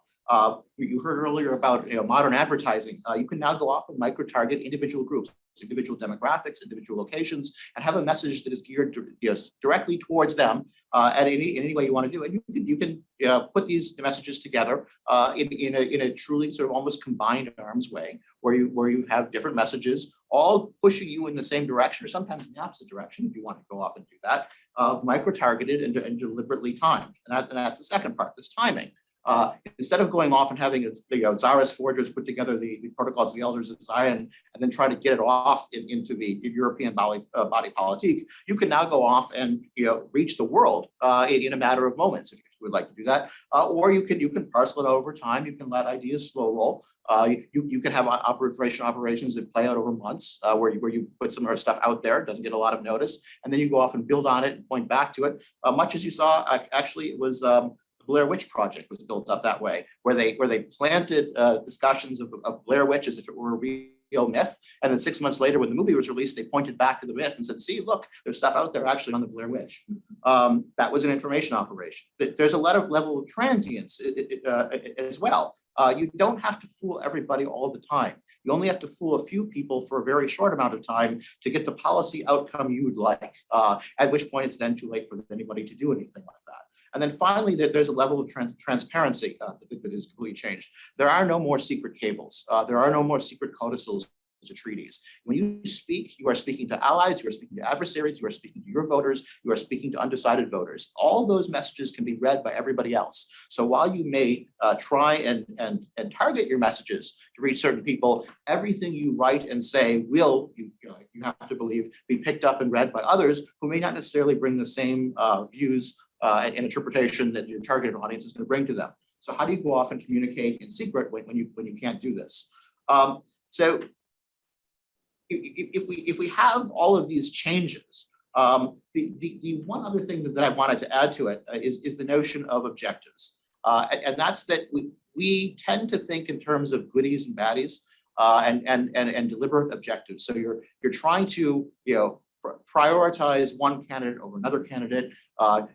You heard earlier about modern advertising. You can now go off and micro-target individual groups, individual demographics, individual locations, and have a message that is geared directly towards them in any way you want to do. And you can put these messages together in a truly sort of almost combined arms way, where you have different messages all pushing you in the same direction, or sometimes in the opposite direction if you want to go off and do that, micro-targeted and deliberately timed. And that's the second part, this timing. Instead of going off and having the Tsarist forgers put together the protocols of the elders of Zion and then try to get it off into the European body politique, you can now go off and reach the world in a matter of moments if you would like to do that. Or you can parcel it over time. You can let ideas slow roll. You can have operations that play out over months where you put some stuff out there, it doesn't get a lot of notice, and then you go off and build on it and point back to it. Much as you saw, actually, it was Blair Witch Project was built up that way, where they planted discussions of Blair Witch as if it were a real myth, and then 6 months later, when the movie was released, they pointed back to the myth and said, "See, look, there's stuff out there actually on the Blair Witch." That was an information operation. There's a lot of level of transience as well. You don't have to fool everybody all the time. You only have to fool a few people for a very short amount of time to get the policy outcome you would like, at which point it's then too late for anybody to do anything like that. And then finally, there's a level of transparency that is completely changed. There are no more secret cables. There are no more secret codicils to treaties. When you speak, you are speaking to allies, you are speaking to adversaries, you are speaking to your voters, you are speaking to undecided voters. All those messages can be read by everybody else. So while you may try and target your messages to reach certain people, everything you write and say will, you have to believe, be picked up and read by others who may not necessarily bring the same views and interpretation that your targeted audience is going to bring to them. So how do you go off and communicate in secret when you can't do this? So if we have all of these changes, the one other thing that I wanted to add to it is the notion of objectives. And that's that we tend to think in terms of goodies and baddies and deliberate objectives. So you're trying to prioritize one candidate over another candidate.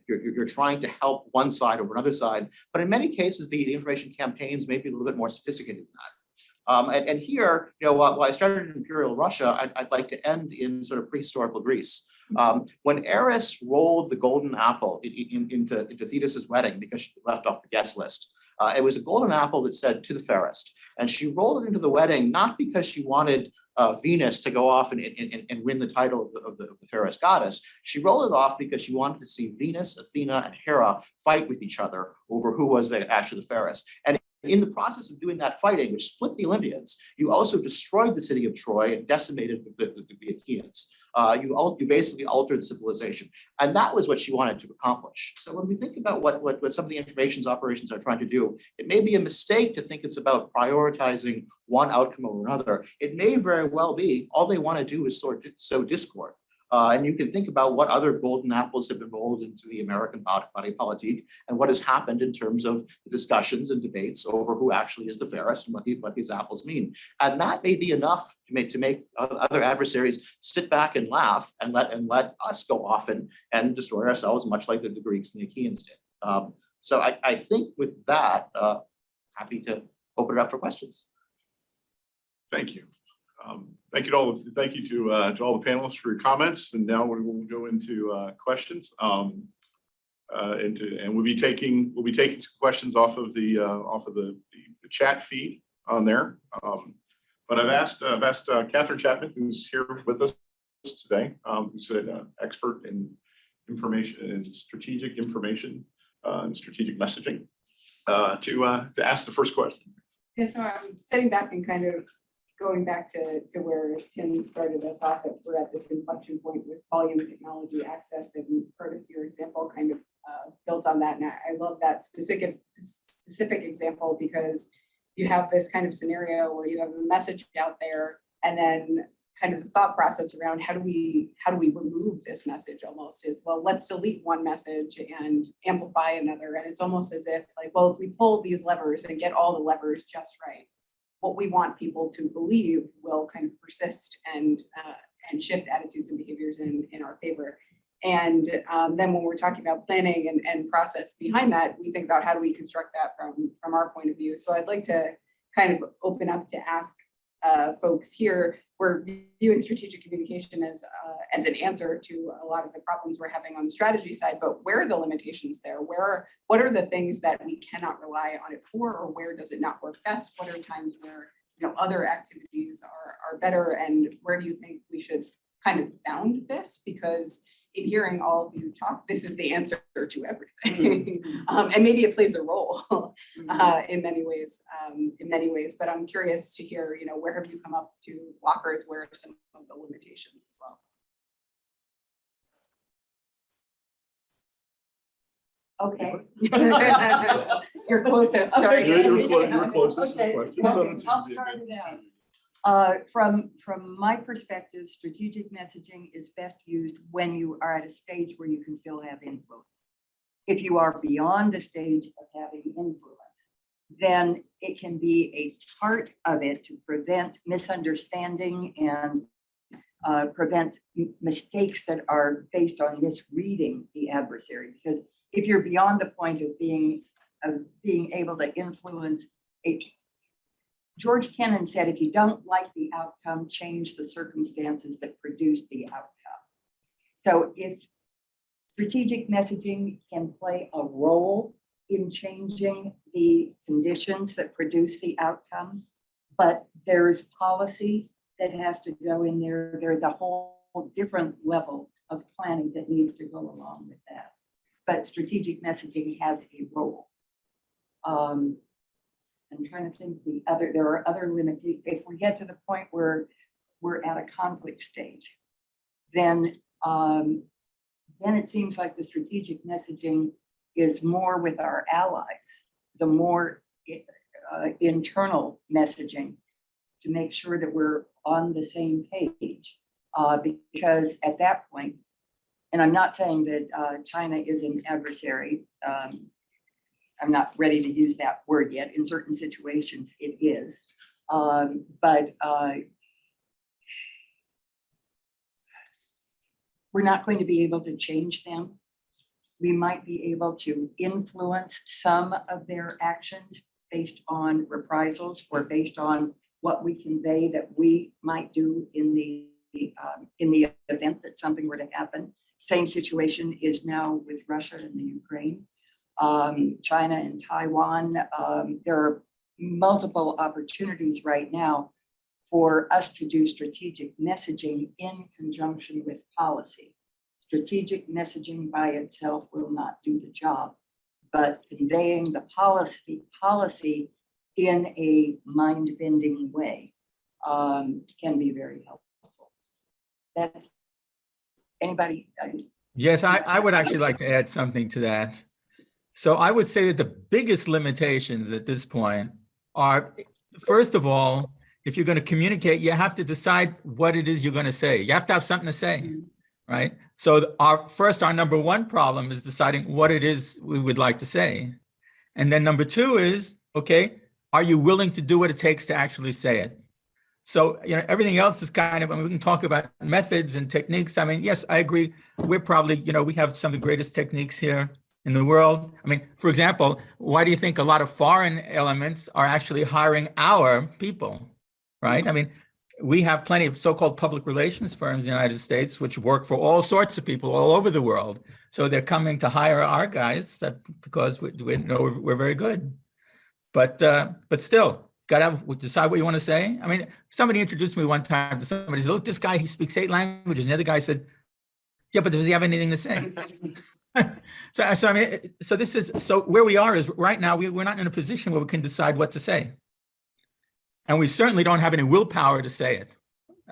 You're trying to help one side over another side. But in many cases, the information campaigns may be a little bit more sophisticated than that. And here, while I started in Imperial Russia, I'd like to end in sort of prehistorical Greece. When Eris rolled the golden apple into Thetis's wedding because she left off the guest list, it was a golden apple that said "to the fairest," and she rolled it into the wedding not because she wanted Venus to go off and win the title of the fairest goddess. She rolled it off because she wanted to see Venus, Athena, and Hera fight with each other over who was actually the fairest. And in the process of doing that fighting, which split the Olympians, you also destroyed the city of Troy and decimated the Achaeans. You basically altered civilization. And that was what she wanted to accomplish. So when we think about what some of the information operations are trying to do, it may be a mistake to think it's about prioritizing one outcome over another. It may very well be all they want to do is sow discord. And you can think about what other golden apples have been rolled into the American body politic and what has happened in terms of the discussions and debates over who actually is the fairest and what these apples mean. And that may be enough to make other adversaries sit back and laugh and let us go off and destroy ourselves, much like the Greeks and the Achaeans did. So I think with that, happy to open it up for questions. Thank you. Thank you to all the panelists for your comments. And now we will go into questions. And we'll be taking some questions off of the chat feed on there. But I've asked Catherine Chapman, who's here with us today, who's an expert in information and strategic information and strategic messaging, to ask the first question. Yeah, so I'm sitting back and kind of going back to where Tim started us off, that we're at this inflection point with volume technology access, and Curtis, your example kind of built on that. And I love that specific example, because you have this kind of scenario where you have a message out there, and then kind of the thought process around how do we remove this message almost is, well, let's delete one message and amplify another. And it's almost as if like, well, if we pull these levers and get all the levers just right, what we want people to believe will kind of persist and shift attitudes and behaviors in our favor. And then when we're talking about planning and process behind that, we think about how do we construct that from our point of view. So I'd like to kind of open up to ask folks here, we're viewing strategic communication as an answer to a lot of the problems we're having on the strategy side, but where are the limitations there? What are the things that we cannot rely on it for, or where does it not work best? What are times where other activities are better, and where do you think we should kind of bound this? Because in hearing all of you talk, this is the answer to everything. And maybe it plays a role in many ways, but I'm curious to hear, where have you come up to blockers, where are some of the limitations as well? Okay. You're closest. Sorry. You're closest to the Okay. question. Well, So that's I'll easy start again. it out. From my perspective, strategic messaging is best used when you are at a stage where you can still have influence. If you are beyond the stage of having influence, then it can be a part of it to prevent misunderstanding and prevent mistakes that are based on misreading the adversary. Because if you're beyond the point of being able to influence it, George Kennan said, if you don't like the outcome, change the circumstances that produce the outcome. So if strategic messaging can play a role in changing the conditions that produce the outcome, but there's policy that has to go in there. There's a whole different level of planning that needs to go along with that. But strategic messaging has a role. I'm trying to think there are other limitations. If we get to the point where we're at a conflict stage, then it seems like the strategic messaging is more with our allies, the more internal messaging to make sure that we're on the same page. Because at that point, and I'm not saying that China is an adversary. I'm not ready to use that word yet. In certain situations, it is. But we're not going to be able to change them. We might be able to influence some of their actions based on reprisals or based on what we convey that we might do in the event that something were to happen. Same situation is now with Russia and the Ukraine, China and Taiwan. There are multiple opportunities right now for us to do strategic messaging in conjunction with policy. Strategic messaging by itself will not do the job, but conveying the policy in a mind-bending way can be very helpful. That's anybody. Yes, I would actually like to add something to that. So I would say that the biggest limitations at this point are, first of all, if you're going to communicate, you have to decide what it is you're going to say. You have to have something to say, right? So our number one problem is deciding what it is we would like to say. And then number two is, okay, are you willing to do what it takes to actually say it? So, everything else is kind of, we can talk about methods and techniques. I mean, yes, I agree. We're probably, we have some of the greatest techniques here in the world. I mean, for example, why do you think a lot of foreign elements are actually hiring our people, right? I mean, we have plenty of so-called public relations firms in the United States, which work for all sorts of people all over the world. So they're coming to hire our guys because we know we're very good. But still, gotta decide what you want to say. I mean, somebody introduced me one time to somebody. Said, look, this guy, he speaks 8 languages. And the other guy said, yeah, but does he have anything to say? So where we are is right now, we're not in a position where we can decide what to say. And we certainly don't have any willpower to say it.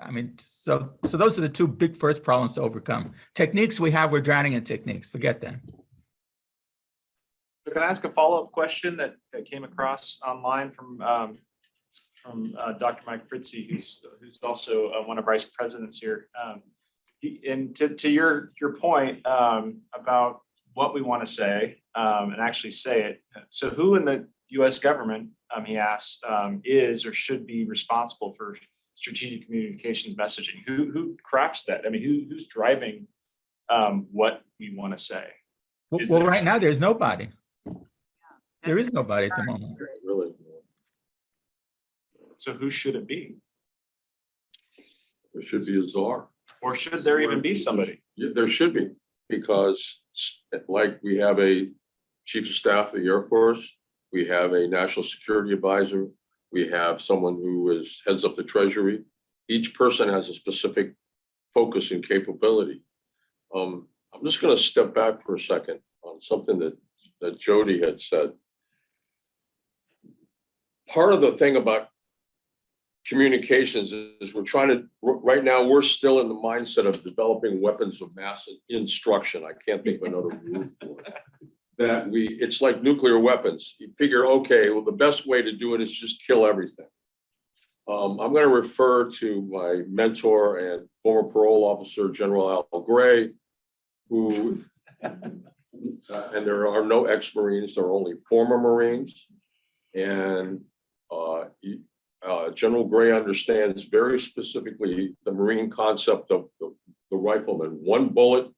I mean, so those are the two big first problems to overcome. Techniques we're drowning in techniques. Forget that. So can I ask a follow-up question that came across online from Dr. Mike Fritzy, who's also one of vice presidents here. And to your point about what we want to say and actually say it. So who in the U.S. government, he asked, is or should be responsible for strategic communications messaging? Who crafts that? I mean, who's driving what we want to say? Well, right now there's nobody. There is nobody at the moment. Really. So who should it be? There should be a czar. Or should there even be somebody? Yeah, there should be, because like we have a chief of staff of the Air Force, we have a national security advisor, we have someone who heads up the Treasury. Each person has a specific focus and capability. I'm just going to step back for a second on something that Jody had said. Part of the thing about communications is right now, we're still in the mindset of developing weapons of mass instruction. I can't think of another word for it. It's like nuclear weapons. You figure, okay, well, the best way to do it is just kill everything. I'm going to refer to my mentor and former parole officer, General Al Gray, who, and there are no ex-Marines, there are only former Marines. And General Gray understands very specifically the Marine concept of the rifleman: 1 bullet,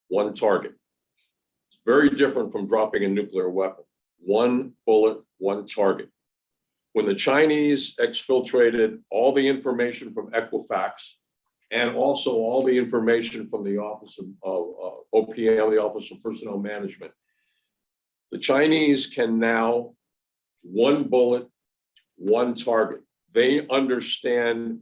1 target. It's very different from dropping a nuclear weapon. 1 bullet, 1 target. When the Chinese exfiltrated all the information from Equifax and also all the information from the Office of OPM, the Office of Personnel Management, the Chinese can now 1 bullet, 1 target. They understand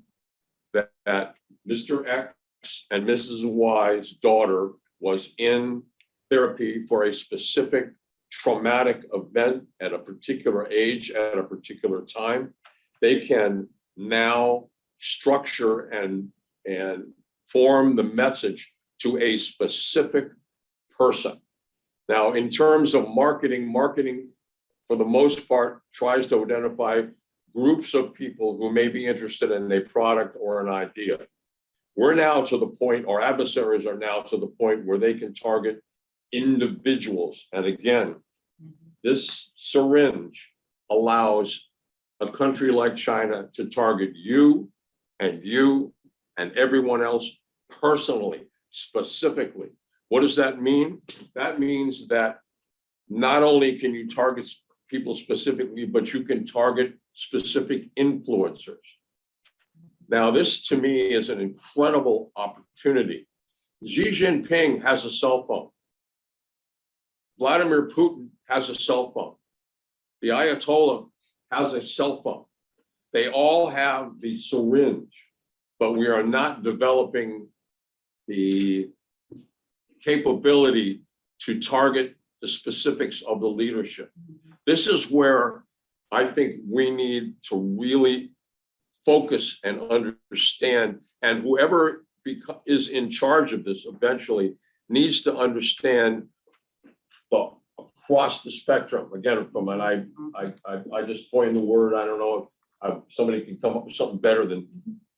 that Mr. X and Mrs. Y's daughter was in therapy for a specific traumatic event at a particular age, at a particular time. They can now structure and form the message to a specific person. Now, in terms of marketing, for the most part tries to identify groups of people who may be interested in a product or an idea. We're now to the point, our adversaries are now to the point where they can target individuals. And again, this syringe allows a country like China to target you and everyone else personally, specifically. What does that mean? That means that not only can you target people specifically, but you can target specific influencers. Now, this to me is an incredible opportunity. Xi Jinping has a cell phone. Vladimir Putin has a cell phone. The Ayatollah has a cell phone. They all have the syringe, but we are not developing the capability to target the specifics of the leadership. This is where I think we need to really focus and understand, and whoever is in charge of this eventually needs to understand across the spectrum. Again, from an I just coined the word, I don't know if somebody can come up with something better than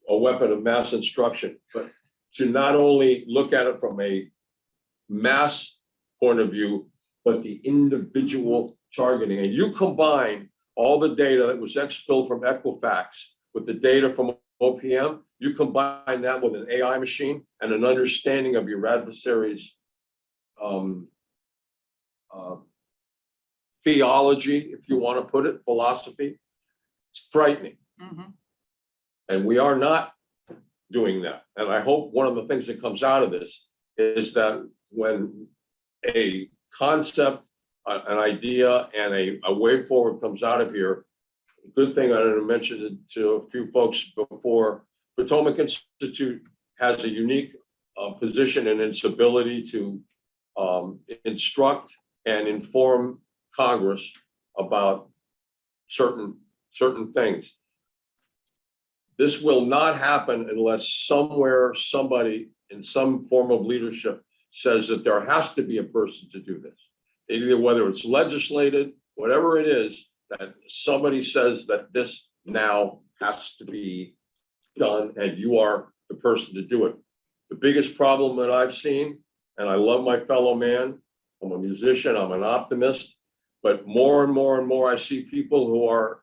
a weapon of mass instruction, but to not only look at it from a mass point of view, but the individual targeting. And you combine all the data that was exfilled from Equifax with the data from OPM, you combine that with an AI machine and an understanding of your adversary's theology, if you want to put it, philosophy, it's frightening. And we are not doing that. And I hope one of the things that comes out of this is that when a concept, an idea, and a way forward comes out of here, good thing I mentioned it to a few folks before, Potomac Institute has a unique position in its ability to instruct and inform Congress about certain things. This will not happen unless somewhere somebody in some form of leadership says that there has to be a person to do this. Either whether it's legislated, whatever it is, that somebody says that this now has to be done and you are the person to do it. The biggest problem that I've seen, and I love my fellow man, I'm a musician, I'm an optimist, but more and more and more I see people who are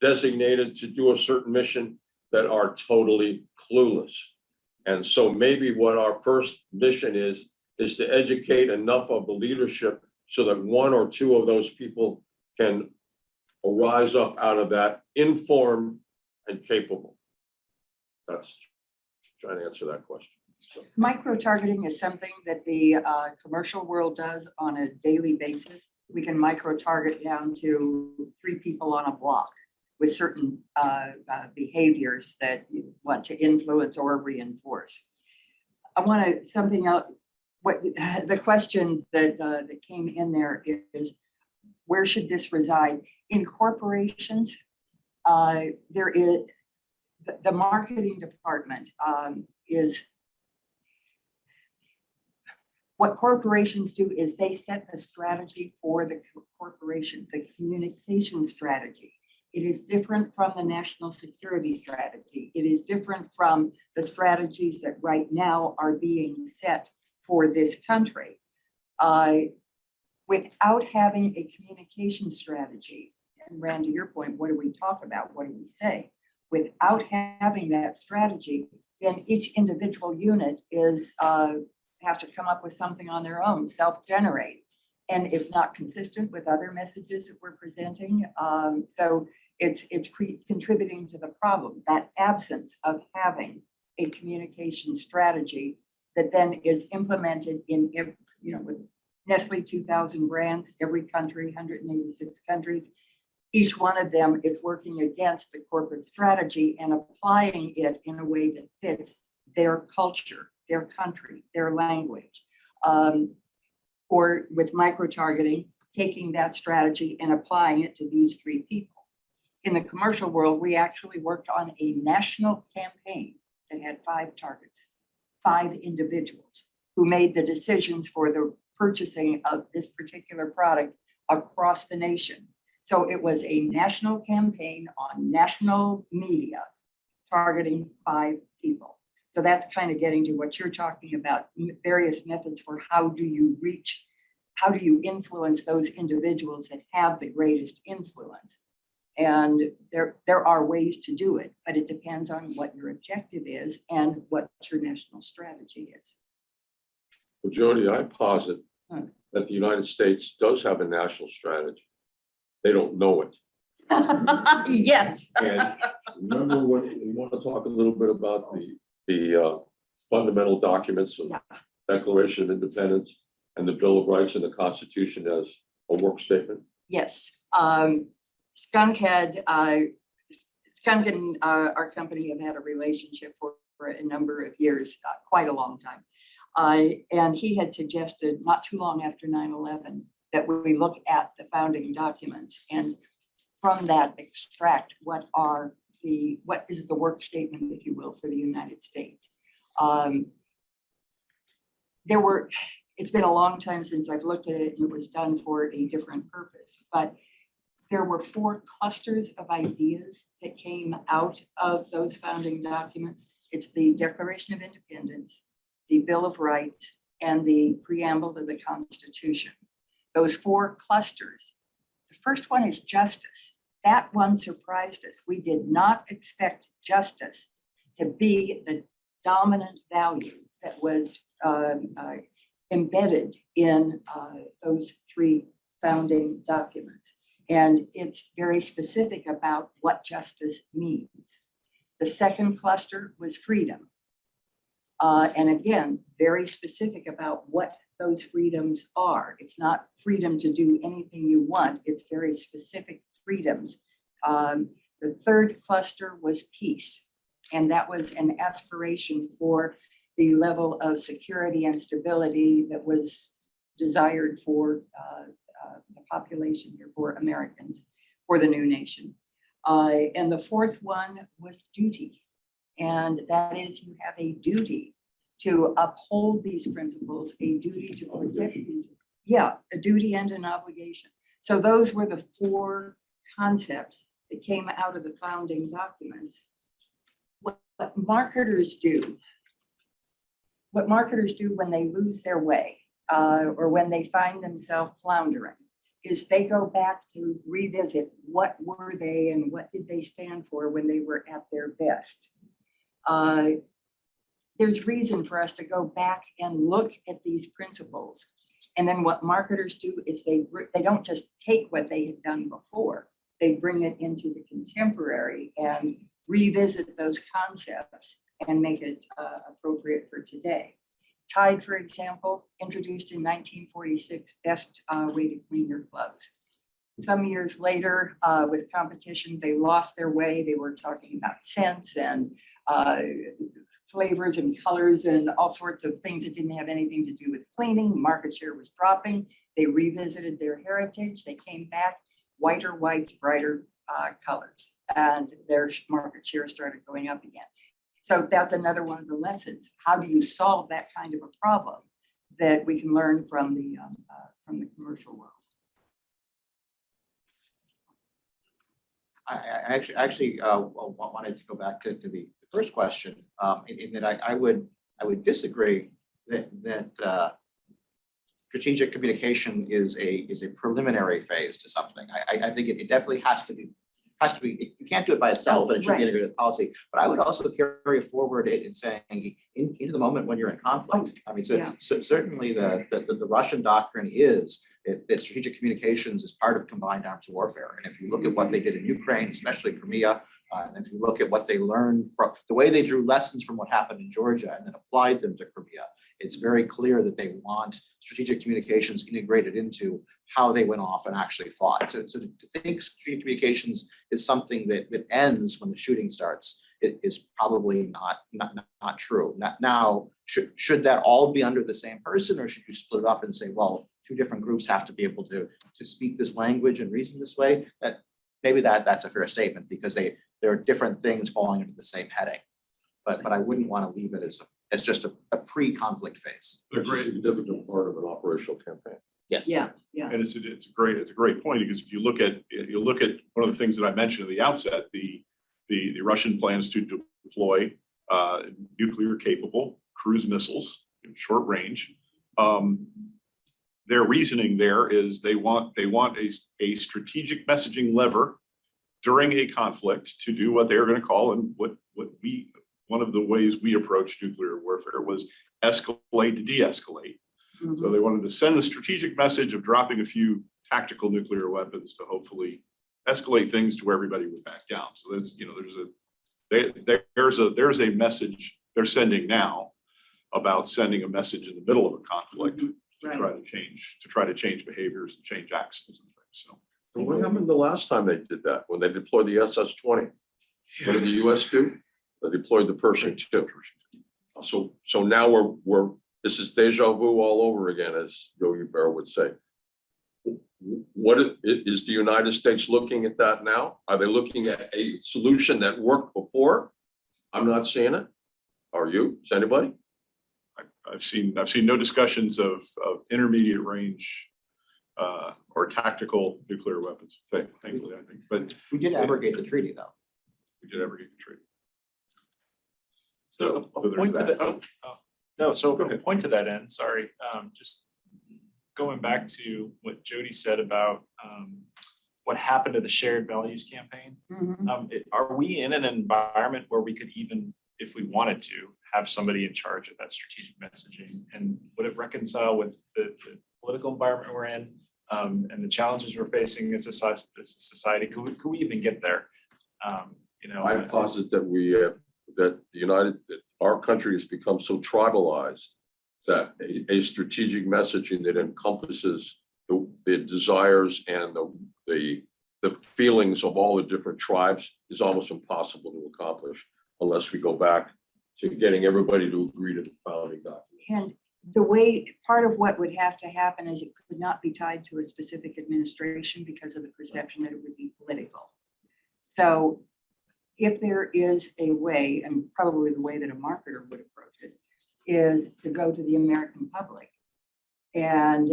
designated to do a certain mission that are totally clueless. And so maybe what our first mission is to educate enough of the leadership so that one or two of those people can rise up out of that informed and capable. That's trying to answer that question. So. Micro-targeting is something that the commercial world does on a daily basis. We can micro-target down to 3 people on a block with certain behaviors that you want to influence or reinforce. I want to something else. What the question that came in there is, where should this reside? In corporations, there is the marketing department is. What corporations do is they set the strategy for the corporation, the communication strategy. It is different from the national security strategy. It is different from the strategies that right now are being set for this country. Without having a communication strategy, and Rand, to your point, what do we talk about? What do we say? Without having that strategy, then each individual unit is have to come up with something on their own, self-generate, and it's not consistent with other messages that we're presenting. So it's contributing to the problem, that absence of having a communication strategy that then is implemented in, with Nestle 2,000 brands, every country, 186 countries. Each one of them is working against the corporate strategy and applying it in a way that fits their culture, their country, their language. Or with micro-targeting, taking that strategy and applying it to these 3 people. In the commercial world, we actually worked on a national campaign that had 5 targets, 5 individuals who made the decisions for the purchasing of this particular product across the nation. So it was a national campaign on national media targeting 5 people. So that's kind of getting to what you're talking about, various methods for how do you reach, how do you influence those individuals that have the greatest influence? And there are ways to do it, but it depends on what your objective is and what your national strategy is. Well, Jody, I posit Hmm. that the United States does have a national strategy. They don't know it. Yes. And remember what, we want to talk a little bit about the fundamental documents of Yeah. Declaration of Independence and the Bill of Rights and the Constitution as a work statement. Yes. Skunk and our company have had a relationship for a number of years, quite a long time. And he had suggested not too long after 9/11 that we look at the founding documents and from that extract what is the work statement, if you will, for the United States. It's been a long time since I've looked at it, and it was done for a different purpose, but there were 4 clusters of ideas that came out of those founding documents. It's the Declaration of Independence, the Bill of Rights, and the preamble to the Constitution. Those 4 clusters. The first one is justice. That one surprised us. We did not expect justice to be the dominant value that was embedded in those 3 founding documents. And it's very specific about what justice means. The second cluster was freedom. And again, very specific about what those freedoms are. It's not freedom to do anything you want. It's very specific freedoms. The third cluster was peace. And that was an aspiration for the level of security and stability that was desired for the population here, for Americans, for the new nation. And the fourth one was duty. And that is, you have a duty to uphold these principles, a duty to protect these. Yeah, a duty and an obligation. So those were the 4 concepts that came out of the founding documents. What marketers do when they lose their way or when they find themselves floundering is they go back to revisit what were they and what did they stand for when they were at their best. There's reason for us to go back and look at these principles. And then what marketers do is they don't just take what they had done before, they bring it into the contemporary and revisit those concepts and make it appropriate for today. Tide, for example, introduced in 1946, best way to clean your clothes. Some years later, with competition, they lost their way. They were talking about scents and flavors and colors and all sorts of things that didn't have anything to do with cleaning. Market share was dropping. They revisited their heritage. They came back, whiter whites, brighter colors, and their market share started going up again. So that's another one of the lessons. How do you solve that kind of a problem that we can learn from the commercial world? I actually wanted to go back to the first question, in that I would disagree that strategic communication is a preliminary phase to something. I think it definitely has to be. You can't do it by itself, but it should be integrated policy. But I would also carry it forward in saying into the moment when you're in conflict. I mean, so certainly the Russian doctrine is that strategic communications is part of combined arms warfare. And if you look at what they did in Ukraine, especially Crimea, and if you look at what they learned from the way they drew lessons from what happened in Georgia and then applied them to Crimea, it's very clear that they want strategic communications integrated into how they went off and actually fought. So to think strategic communications is something that ends when the shooting starts, it is probably not true. Now, should that all be under the same person, or should you split it up and say, well, 2 different groups have to be able to speak this language and reason this way? maybe that's a fair statement because there are different things falling into the same heading. But I wouldn't want to leave it as just a pre-conflict phase. It's a significant part of an operational campaign. Yes. Yeah. And it's a great point, because if you look at one of the things that I mentioned at the outset, the Russian plans to deploy nuclear capable cruise missiles in short range. Their reasoning there is they want a strategic messaging lever during a conflict to do what they're going to call, and one of the ways we approach nuclear warfare was escalate to de-escalate. So they wanted to send a strategic message of dropping a few tactical nuclear weapons to hopefully escalate things to where everybody would back down. So there's a message they're sending now about sending a message in the middle of a conflict to try to change behaviors and change actions and things. So What happened the last time they did that, when they deployed the SS-20? What did the US do? They deployed the Pershing II. So now this is deja vu all over again, as Yogi Berra would say. What is the United States looking at that now? Are they looking at a solution that worked before? I'm not seeing it. Are you? Is anybody? I've seen no discussions of intermediate range or tactical nuclear weapons, thankfully, I think. But We did abrogate the treaty, though. we did abrogate the treaty. So a there's point to that. that, no, so Go a ahead. point to that end, sorry, just going back to what Jody said about what happened to the shared values campaign. Are we in an environment where we could even, if we wanted to, have somebody in charge of that strategic messaging? And would it reconcile with the political environment we're in and the challenges we're facing as a society? Could we even get there? I posit that our country has become so tribalized that a strategic messaging that encompasses the desires and the feelings of all the different tribes is almost impossible to accomplish unless we go back to getting everybody to agree to the founding document. And the way, part of what would have to happen is it could not be tied to a specific administration because of the perception that it would be political. So if there is a way, and probably the way that a marketer would approach it, is to go to the American public and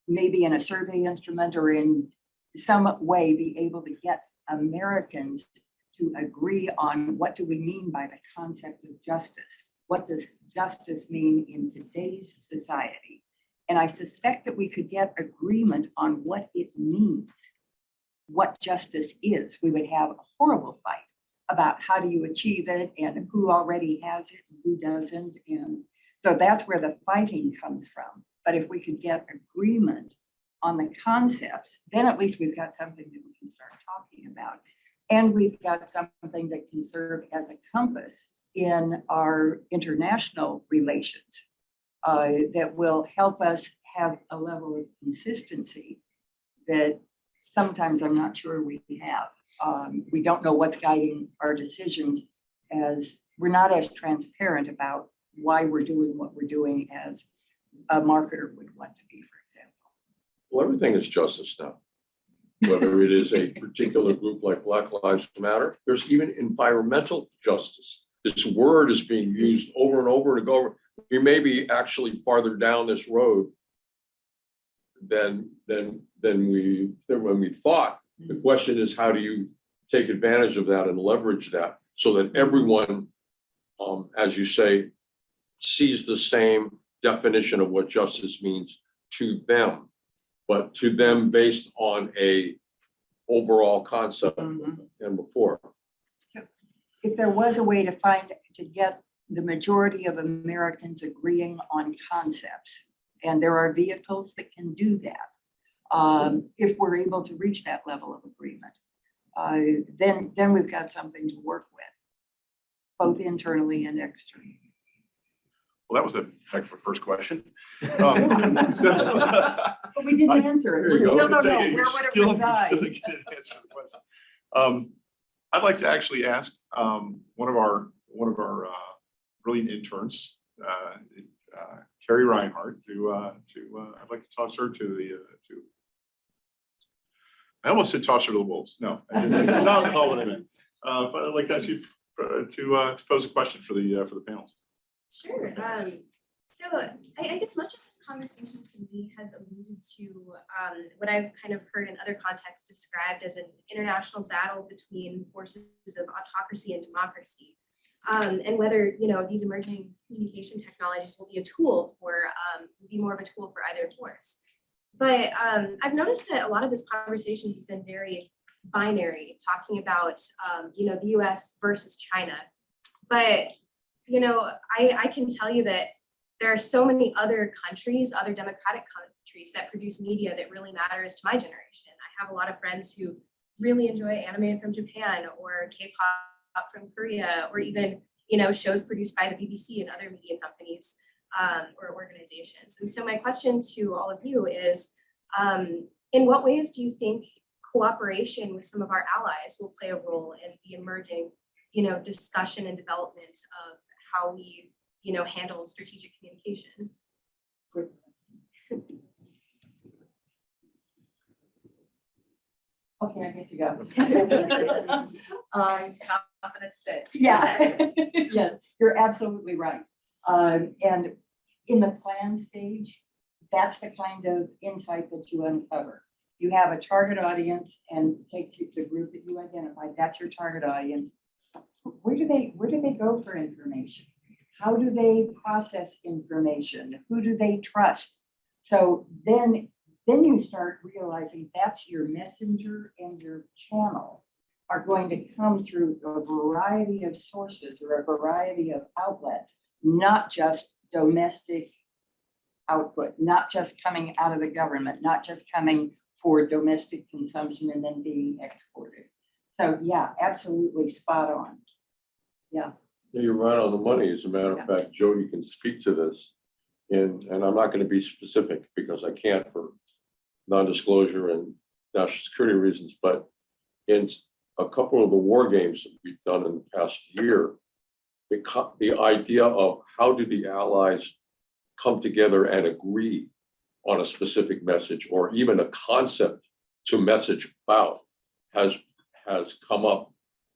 maybe in a survey instrument or in some way be able to get Americans to agree on what do we mean by the concept of justice? What does justice mean in today's society? And I suspect that we could get agreement on what it means, what justice is. We would have a horrible fight about how do you achieve it and who already has it and who doesn't. And so that's where the fighting comes from. But if we could get agreement on the concepts, then at least we've got something that we can start talking about. And we've got something that can serve as a compass in our international relations that will help us have a level of consistency that sometimes I'm not sure we have. We don't know what's guiding our decisions, as we're not as transparent about why we're doing what we're doing as a marketer would want to be, for example. Well, everything is justice now. Whether it is a particular group like Black Lives Matter, there's even environmental justice. This word is being used over and over to go over. We may be actually farther down this road than when we thought. The question is, how do you take advantage of that and leverage that so that everyone, as you say, sees the same definition of what justice means to them, but to them based on a overall concept and before. So if there was a way to get the majority of Americans agreeing on concepts, and there are vehicles that can do that, if we're able to reach that level of agreement, then we've got something to work with, both internally and externally. Well, that was a heck of a first question. But we didn't answer it. There you go. No, Where would it reside? I'd like to actually ask one of our brilliant interns, Carrie Reinhardt, I'd like to toss her to I almost said toss her to the wolves. No, I didn't. That's not at all what I meant. I'd like to ask you to pose a question for the panels. Sure. So I guess much of this conversation to me has alluded to what I've kind of heard in other contexts described as an international battle between forces of autocracy and democracy. And whether, these emerging communication technologies will be a tool for, be more of a tool for either force. But I've noticed that a lot of this conversation has been very binary, talking about, the US versus China. But, I can tell you that there are so many other countries, other democratic countries that produce media that really matters to my generation. I have a lot of friends who really enjoy anime from Japan or K-pop from Korea, or even, shows produced by the BBC and other media companies or organizations. And so my question to all of you is, in what ways do you think cooperation with some of our allies will play a role in the emerging, discussion and development of how we, handle strategic communication? Okay, I get to go. Confident sit. Yeah, yes, you're absolutely right. And in the plan stage, that's the kind of insight that you uncover. You have a target audience and take the group that you identified, that's your target audience. Where do they go for information? How do they process information? Who do they trust? So then you start realizing that's your messenger and your channel are going to come through a variety of sources or a variety of outlets, not just domestic output, not just coming out of the government, not just coming for domestic consumption and then being exported. So yeah, absolutely spot on. Yeah. You're right on the money. As a matter of fact, Jody can speak to this. And I'm not going to be specific because I can't for non-disclosure and national security reasons, but in a couple of the war games that we've done in the past year, the idea of how do the allies come together and agree on a specific message or even a concept to message about has come up.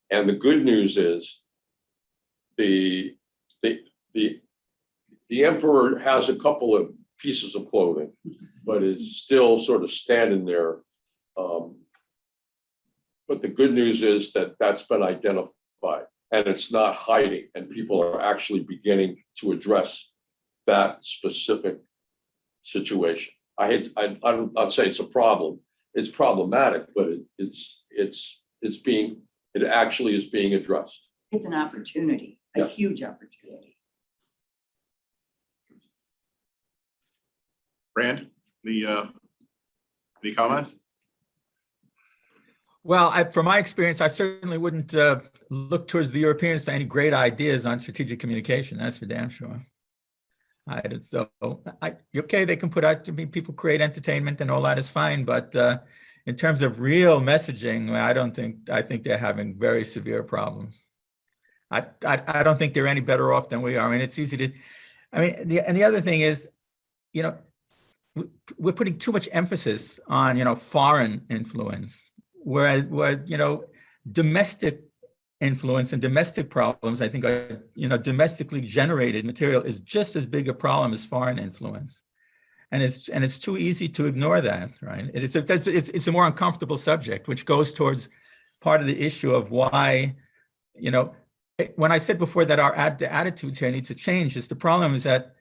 And the good news is the emperor has a couple of pieces of clothing, but is still sort of standing there. But the good news is that that's been identified and it's not hiding, and people are actually beginning to address that specific situation. I'd say it's a problem. It's problematic, but it actually is being addressed. It's an opportunity, a Yes. huge opportunity. Rand, any comments? Well, from my experience, I certainly wouldn't look towards the Europeans for any great ideas on strategic communication. That's for damn sure. Okay, they can put out, people create entertainment and all that is fine, but in terms of real messaging, I think they're having very severe problems. I don't think they're any better off than we are. I mean, it's easy to, the other thing is, we're putting too much emphasis on, foreign influence, where domestic influence and domestic problems, I think, are, domestically generated material is just as big a problem as foreign influence. And it's too easy to ignore that, right? It's a more uncomfortable subject, which goes towards part of the issue of why, when I said before that the attitudes here need to change, is the problem is that,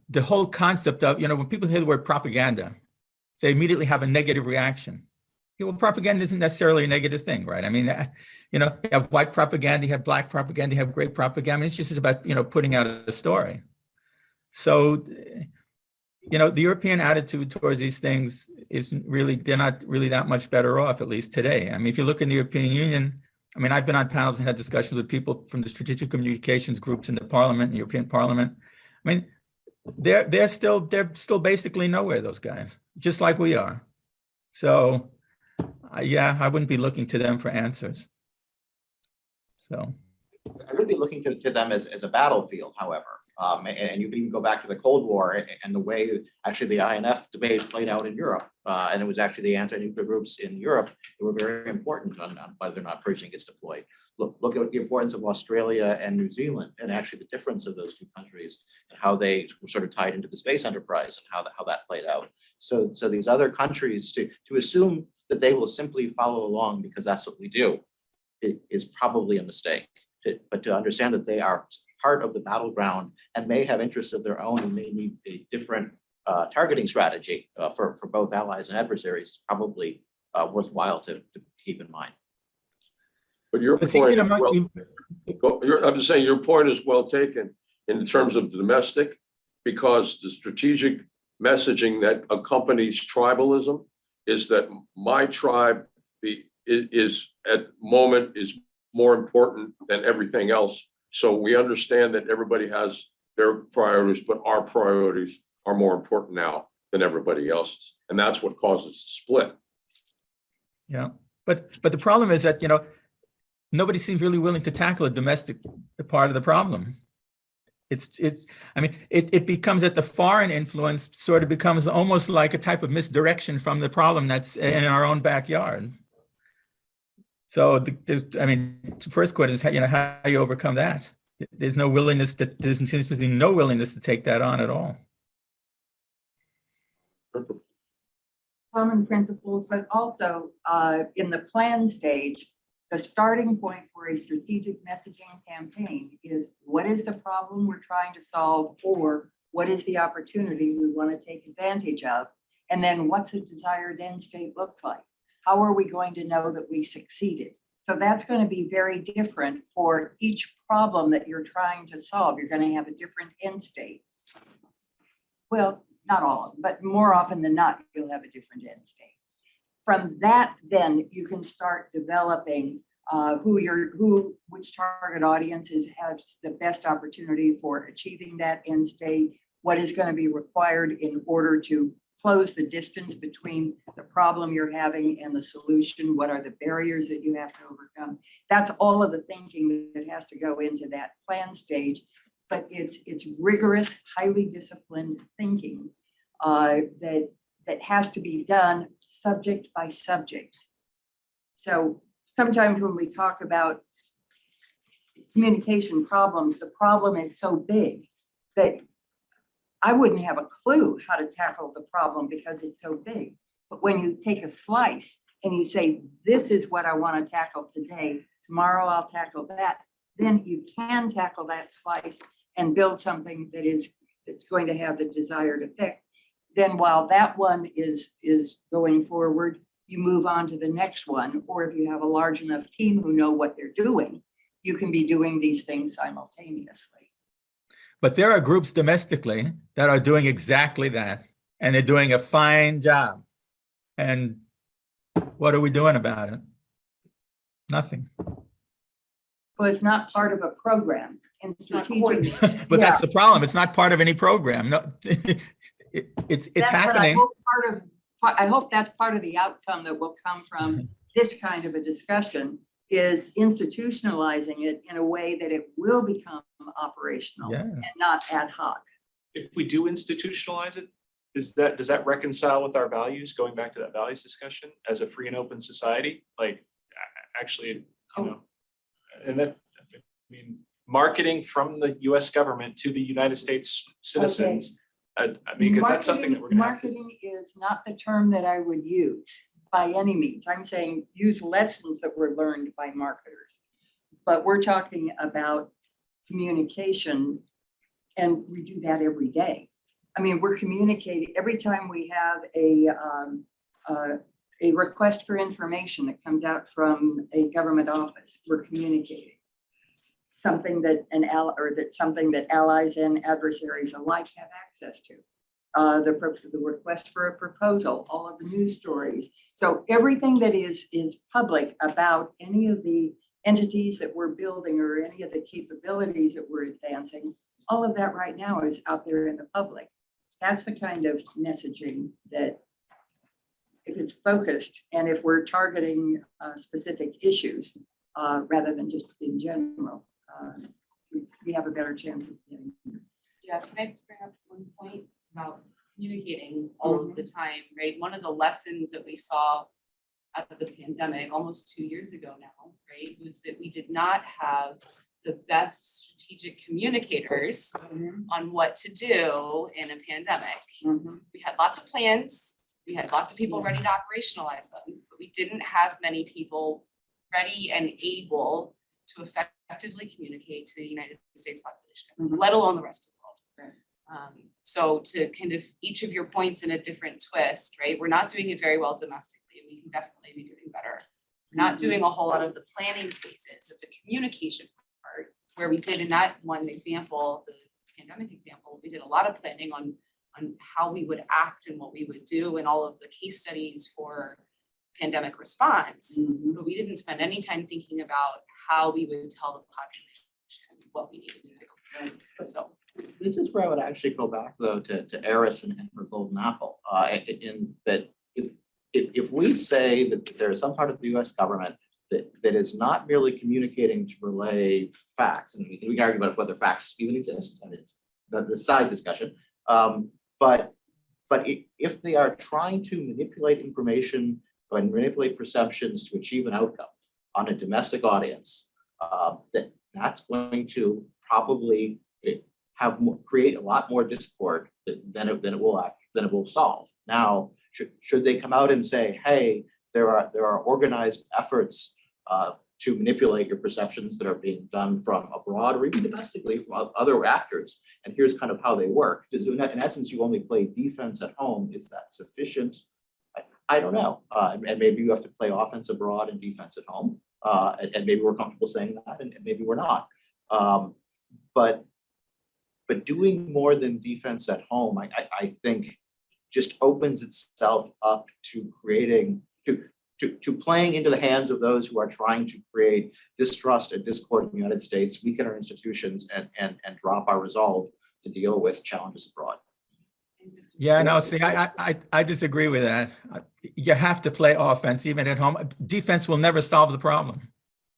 the whole concept of, when people hear the word propaganda, they immediately have a negative reaction. Well, propaganda isn't necessarily a negative thing, right? I mean, you have white propaganda, you have black propaganda, you have gray propaganda. It's just about, putting out a story. So, the European attitude towards these things they're not really that much better off, at least today. I mean, if you look in the European Union, I've been on panels and had discussions with people from the strategic communications groups in the Parliament, the European Parliament. They're still basically nowhere, those guys, just like we are. So, I wouldn't be looking to them for answers. So, I would be looking to them as a battlefield, however. And you can even go back to the Cold War and the way actually the INF debate played out in Europe. And it was actually the anti-nuclear groups in Europe that were very important on whether or not Pershing gets deployed. Look at the importance of Australia and New Zealand, and actually the difference of those two countries and how they were sort of tied into the space enterprise and how that played out. So these other countries to assume that they will simply follow along because that's what we do is probably a mistake. But to understand that they are part of the battleground and may have interests of their own and may need a different targeting strategy for both allies and adversaries is probably worthwhile to keep in mind. But your I think, point, you know, I'm just saying your point is well taken in terms of domestic, because the strategic messaging that accompanies tribalism is that my tribe is at the moment is more important than everything else. So we understand that everybody has their priorities, but our priorities are more important now than everybody else's. And that's what causes the split. Yeah, but the problem is that, you know, nobody seems really willing to tackle a domestic part of the problem. I mean, it becomes that the foreign influence sort of becomes almost like a type of misdirection from the problem that's in our own backyard. So, I mean, the first question is, you know, how you overcome that. There's no willingness there seems to be no willingness to take that on at all. Common principles, but also in the plan stage, the starting point for a strategic messaging campaign is what is the problem we're trying to solve, or what is the opportunity we want to take advantage of? And then what's the desired end state looks like? How are we going to know that we succeeded? So that's going to be very different for each problem that you're trying to solve. You're going to have a different end state. Well, not all of them, but more often than not, you'll have a different end state. From that, then you can start developing which target audiences has the best opportunity for achieving that end state, what is going to be required in order to close the distance between the problem you're having and the solution, what are the barriers that you have to overcome. That's all of the thinking that has to go into that plan stage, but it's rigorous, highly disciplined thinking that has to be done subject by subject. So sometimes when we talk about communication problems, the problem is so big that I wouldn't have a clue how to tackle the problem because it's so big. But when you take a slice and you say, this is what I want to tackle today, tomorrow I'll tackle that, then you can tackle that slice and build something that's going to have the desired effect. Then while that one is going forward, you move on to the next one. Or if you have a large enough team who know what they're doing, you can be doing these things simultaneously. But there are groups domestically that are doing exactly that, and they're doing a fine job. And what are we doing about it? Nothing. Well, it's not part of a program. And strategic. But that's the problem. It's not part of any program. No, it's happening. I hope that's part of the outcome that will come from this kind of a discussion, is institutionalizing it in a way that it will become operational and not ad hoc. If we do institutionalize it, does that reconcile with our values, going back to that values discussion as a free and open society? Like, actually, you know, and that, I mean, marketing from the US government to the United States citizens. I mean, because that's something that we're going to have to. Marketing is not the term that I would use by any means. I'm saying use lessons that were learned by marketers. But we're talking about communication, and we do that every day. I mean, we're communicating every time we have a request for information that comes out from a government office. We're communicating something that something that allies and adversaries alike have access to. The request for a proposal, all of the news stories. So everything that is public about any of the entities that we're building or any of the capabilities that we're advancing, all of that right now is out there in the public. That's the kind of messaging that, if it's focused and if we're targeting specific issues rather than just in general, we have a better chance of getting there. Yeah, can I just bring up one point about communicating all of the time, right? One of the lessons that we saw out of the pandemic almost 2 years ago now, right, was that we did not have the best strategic communicators on what to do in a pandemic. We had lots of plans, we had lots of people ready to operationalize them, but we didn't have many people ready and able to effectively communicate to the United States population, let alone the rest of the world. So to kind of each of your points in a different twist, right? We're not doing it very well domestically, and we can definitely be doing better. We're not doing a whole lot of the planning phases of the communication part, where we did in that one example, the pandemic example, we did a lot of planning on how we would act and what we would do and all of the case studies for pandemic response. But we didn't spend any time thinking about how we would tell the population what we needed to do. So This is where I would actually go back though to Eris and her golden apple, in that if we say that there is some part of the US government that is not merely communicating to relay facts, and we can argue about whether facts even exist, and it's the side discussion. But if they are trying to manipulate information and manipulate perceptions to achieve an outcome on a domestic audience, that's going to probably create a lot more discord than it will solve. Now, should they come out and say, hey, there are organized efforts to manipulate your perceptions that are being done from abroad or even domestically from other actors, and here's kind of how they work. In essence, you only play defense at home. Is that sufficient? I don't know. And maybe you have to play offense abroad and defense at home. And maybe we're comfortable saying that, and maybe we're not. But doing more than defense at home, I think just opens itself up to creating, to playing into the hands of those who are trying to create distrust and discord in the United States, weaken our institutions, and drop our resolve to deal with challenges abroad. Yeah, no, see, I disagree with that. You have to play offense even at home. Defense will never solve the problem.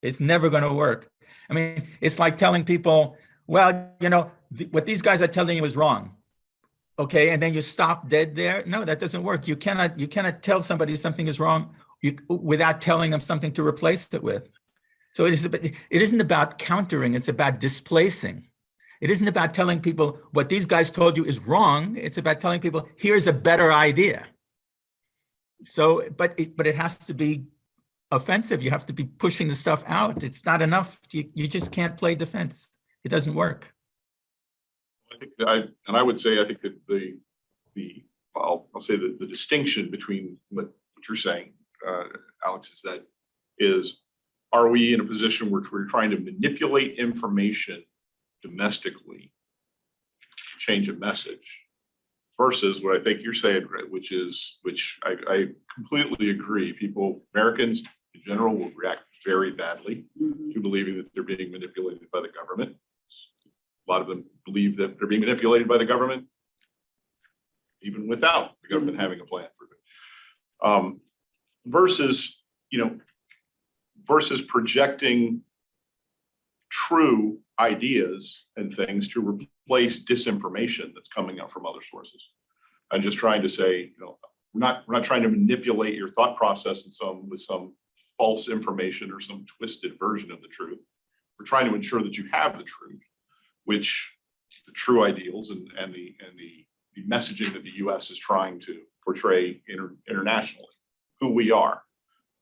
It's never going to work. I mean, it's like telling people, well, you know, what these guys are telling you is wrong. Okay, and then you stop dead there. No, that doesn't work. You cannot tell somebody something is wrong without telling them something to replace it with. So it isn't about countering, it's about displacing. It isn't about telling people what these guys told you is wrong. It's about telling people, here's a better idea. So, but it has to be offensive. You have to be pushing the stuff out. It's not enough. You just can't play defense. It doesn't work. I think I would say, I think that I'll say the distinction between what you're saying, Alex, is are we in a position where we're trying to manipulate information domestically to change a message, versus what I think you're saying, which I completely agree. Americans in general will react very badly to believing that they're being manipulated by the government. A lot of them believe that they're being manipulated by the government, even without the government having a plan for it. Versus projecting true ideas and things to replace disinformation that's coming out from other sources. I'm just trying to say, we're not trying to manipulate your thought process with some false information or some twisted version of the truth. We're trying to ensure that you have the truth, which the true ideals and the messaging that the U.S. is trying to portray internationally, who we are,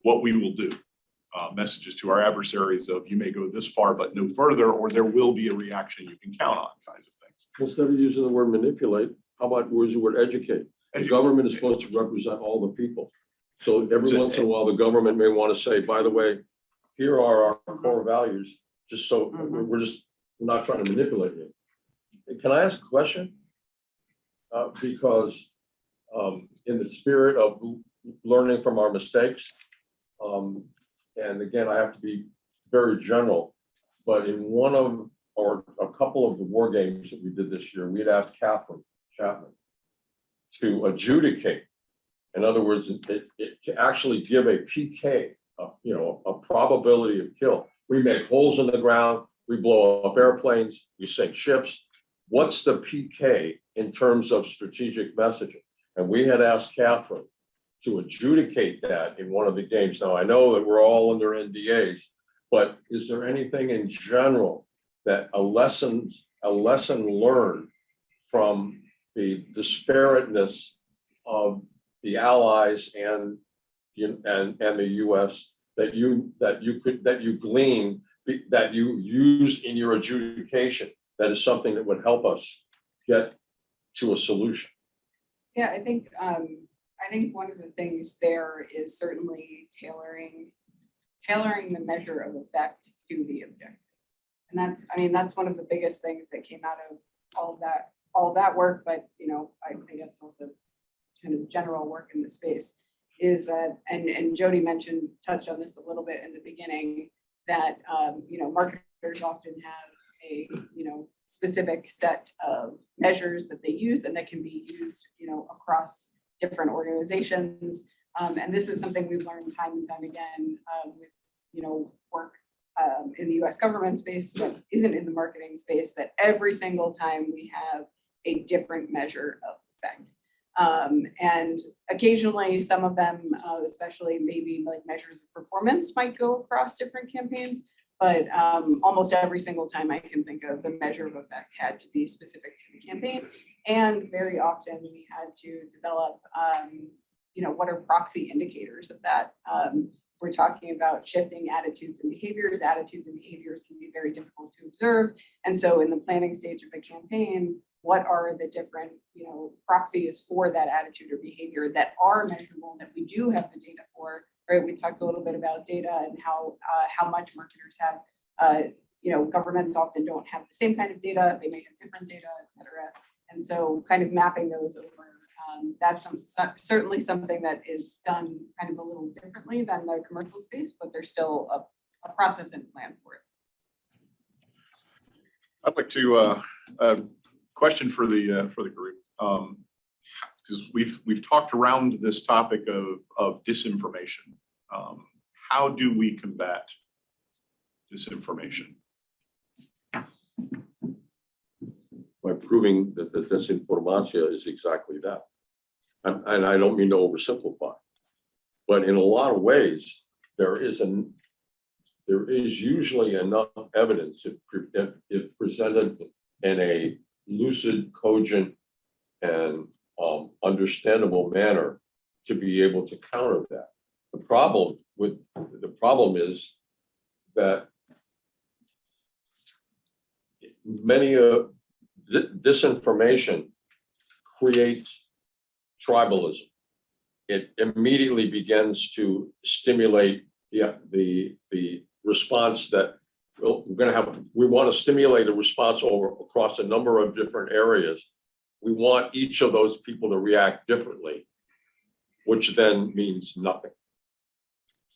what we will do. Messages to our adversaries of, you may go this far but no further, or there will be a reaction you can count on, kinds of things. Instead of using the word manipulate, how about use the word educate? The government is supposed to represent all the people. So every once in a while, the government may want to say, by the way, here are our core values, just so we're not trying to manipulate you. Can I ask a question? Because in the spirit of learning from our mistakes, and again, I have to be very general, but in one of, or a couple of the war games that we did this year, we had asked Catherine Chapman to adjudicate. In other words, to actually give a PK, a probability of kill. We make holes in the ground, we blow up airplanes, we sink ships. what's the PK in terms of strategic messaging? And we had asked Catherine to adjudicate that in one of the games. Now, I know that we're all under NDAs, but is there anything in general that a lesson learned from the disparateness of the allies and the US that you glean, that you use in your adjudication, that is something that would help us get to a solution? Yeah, I think one of the things there is certainly tailoring the measure of effect to the objective. And that's one of the biggest things that came out of all of that work, but I guess also kind of general work in the space is that, and Jody touched on this a little bit in the beginning, that marketers often have a specific set of measures that they use and that can be used across different organizations. And this is something we've learned time and time again with work in the US government space that isn't in the marketing space, that every single time we have a different measure of effect. And occasionally some of them, especially maybe like measures of performance, might go across different campaigns, but almost every single time I can think of, the measure of effect had to be specific to the campaign. And very often we had to develop, what are proxy indicators of that? If we're talking about shifting attitudes and behaviors can be very difficult to observe. And so in the planning stage of a campaign, what are the different proxies for that attitude or behavior that are measurable, that we do have the data for, right? We talked a little bit about data and how much marketers have, governments often don't have the same kind of data, they may have different data, et cetera. And so kind of mapping those over, that's certainly something that is done kind of a little differently than the commercial space, but there's still a process and plan for it. I'd like to question for the group, because we've talked around this topic of disinformation. How do we combat disinformation? By proving that the disinformation is exactly that. And I don't mean to oversimplify, but in a lot of ways, there is usually enough evidence if presented in a lucid, cogent, and understandable manner to be able to counter that. The problem is that many of disinformation creates tribalism. It immediately begins to stimulate the response that we want to stimulate a response across a number of different areas. We want each of those people to react differently, which then means nothing.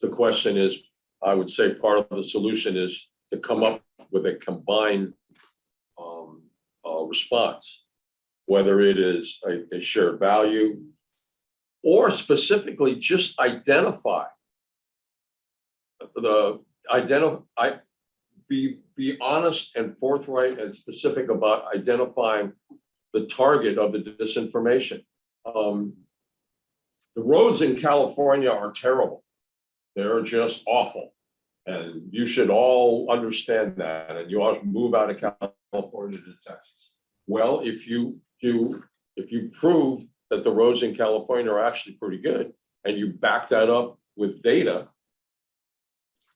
The question is, I would say part of the solution is to come up with a combined response, whether it is a shared value or specifically just be honest and forthright and specific about identifying the target of the disinformation. The roads in California are terrible. They're just awful. And you should all understand that. And you ought to move out of California to Texas. Well, if you prove that the roads in California are actually pretty good, and you back that up with data,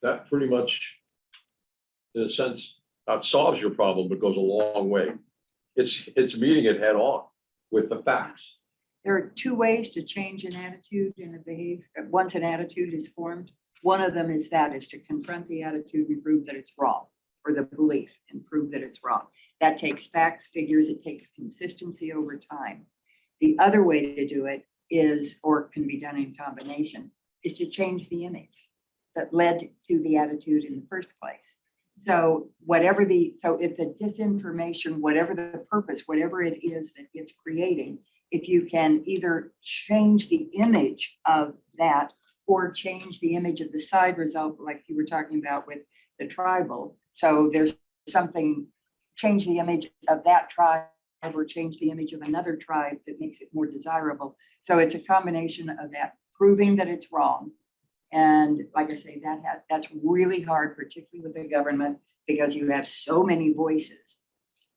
that pretty much, in a sense, not solves your problem, but goes a long way. It's meeting it head on with the facts. There are two ways to change an attitude and a behavior. Once an attitude is formed, one of them is to confront the attitude and prove that it's wrong, or the belief and prove that it's wrong. That takes facts, figures, it takes consistency over time. The other way to do it is, or can be done in combination, is to change the image that led to the attitude in the first place. So if the disinformation, whatever the purpose, whatever it is that it's creating, if you can either change the image of that or change the image of the side result, like you were talking about with the tribal. So there's something change the image of that tribe or change the image of another tribe that makes it more desirable. So it's a combination of that, proving that it's wrong. And like I say, that's really hard, particularly with the government, because you have so many voices.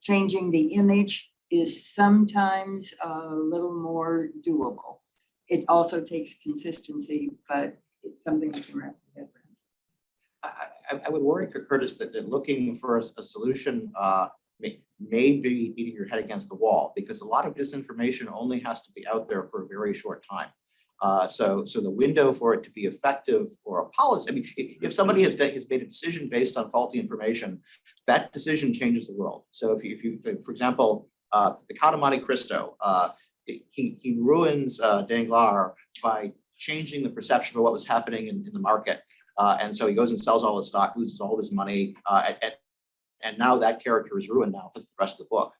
Changing the image is sometimes a little more doable. It also takes consistency, but it's something you can wrap your head around. I would worry, Curtis, that looking for a solution may be beating your head against the wall, because a lot of disinformation only has to be out there for a very short time. So the window for it to be effective for a policy, I mean, if somebody has made a decision based on faulty information, that decision changes the world. So if you for example, the Count of Monte Cristo, he ruins Danglars by changing the perception of what was happening in the market. And so he goes and sells all his stock, loses all his money, and now that character is ruined now for the rest of the book.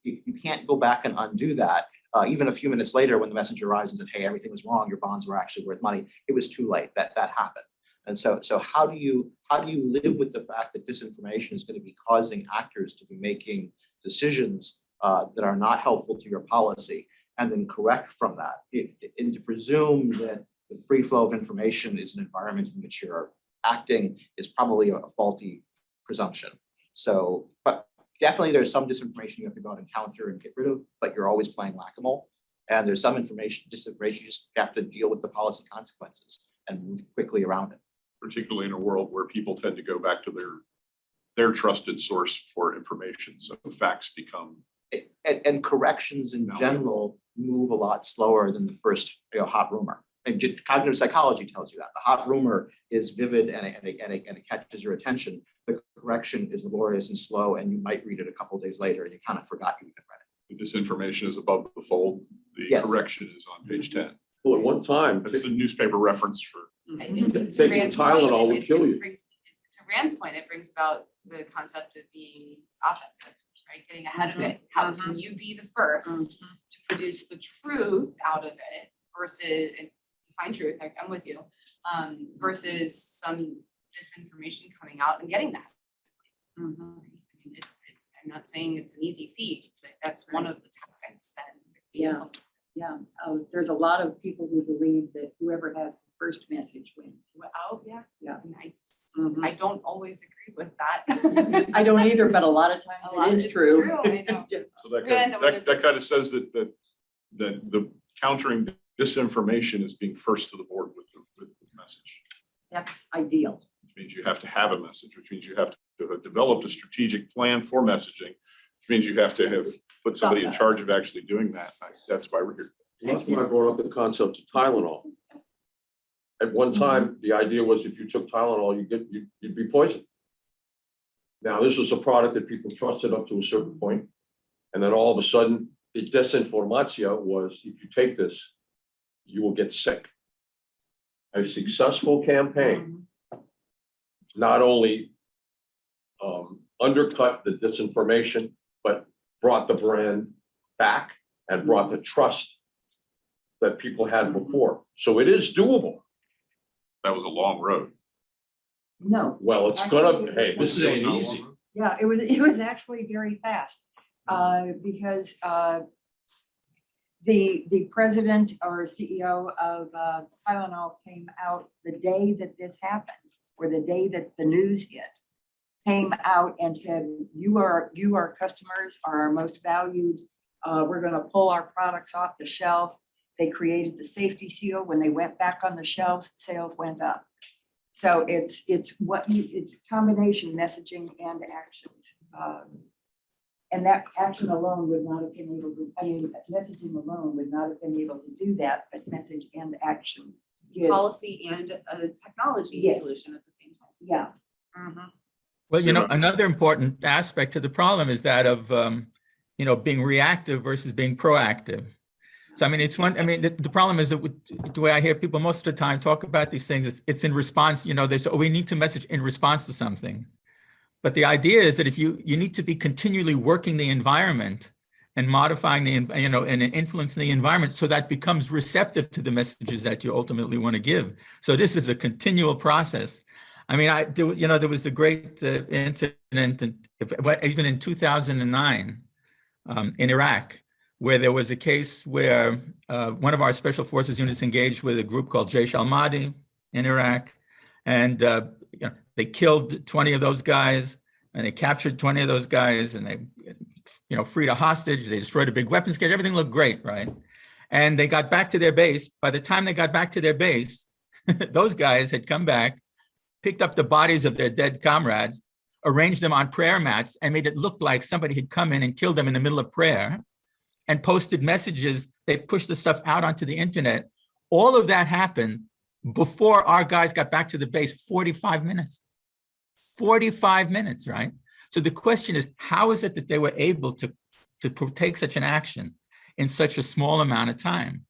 You can't go back and undo that. Even a few minutes later, when the messenger arrives and said, "Hey, everything was wrong. Your bonds were actually worth money," it was too late. That happened. And so how do you live with the fact that disinformation is going to be causing actors to be making decisions that are not helpful to your policy, and then correct from that? And to presume that the free flow of information is an environment in which you're acting is probably a faulty presumption. So, but definitely there's some disinformation you have to go out and counter and get rid of, but you're always playing whack-a-mole. And there's some disinformation, you just have to deal with the policy consequences and move quickly around it. Particularly in a world where people tend to go back to their trusted source for information. So facts become. And corrections in general move a lot slower than the first hot rumor. And just cognitive psychology tells you that. The hot rumor is vivid and it catches your attention. The correction is laborious and slow, and you might read it a couple of days later and you kind of forgot you even read it. The disinformation is above the fold. The Yes. correction is on page 10. Well, at one time, That's a newspaper reference for. I think to Taking Rand's Tylenol point, will kill you. To Rand's point, it brings about the concept of being offensive, right? Getting ahead of it. How can you be the first to produce the truth out of it versus, and define truth, I'm with you, versus some disinformation coming out and getting that. I mean, I'm not saying it's an easy feat, but that's one of the tactics that. Yeah. Yeah, there's a lot of people who believe that whoever has the first message wins. Oh, yeah. Yeah. And I don't always agree with that. I don't either, but a lot of times A lot it of is it's true. I know. So that Rand, I wanted that kind of says that the countering disinformation is being first to the board with the message. That's ideal. Which means you have to have a message, which means you have to have developed a strategic plan for messaging, which means you have to have put somebody in charge of actually doing that. That's why we're here. that's why I brought up the concept of Tylenol. At one time, the idea was if you took Tylenol, you'd be poisoned. Now, this was a product that people trusted up to a certain point, and then all of a sudden, the disinformatia was if you take this, you will get sick. A successful campaign not only undercut the disinformation, but brought the brand back and brought the trust that people had before. So it is doable. That was a long road. No, Well, it's gonna, hey, this ain't easy. yeah, it was actually very fast. Because the president or CEO of Tylenol came out the day that this happened, or the day that the news hit, came out and said, you are customers are our most valued. We're going to pull our products off the shelf. They created the safety seal. When they went back on the shelves, sales went up. So it's combination messaging and actions. And that action alone would not have been able to, I mean, messaging alone would not have been able to do that, but message and action did. Policy and a technology Yes. solution at the same time. Yeah. Well, another important aspect to the problem is that of, being reactive versus being proactive. So, I mean, the problem is that the way I hear people most of the time talk about these things is it's in response, they say, we need to message in response to something. But the idea is that if you need to be continually working the environment and modifying and influencing the environment so that becomes receptive to the messages that you ultimately want to give. So this is a continual process. I mean, there was a great incident, even in 2009 in Iraq, where there was a case where one of our special forces units engaged with a group called Jaish al-Mahdi in Iraq, and they killed 20 of those guys, and they captured 20 of those guys, and they freed a hostage. They destroyed a big weapons cache. Everything looked great, right? And they got back to their base. By the time they got back to their base, those guys had come back, picked up the bodies of their dead comrades, arranged them on prayer mats, and made it look like somebody had come in and killed them in the middle of prayer, and posted messages. They pushed the stuff out onto the internet. All of that happened before our guys got back to the base. 45 minutes. 45 minutes, right? So the question is, how is it that they were able to take such an action in such a small amount of time?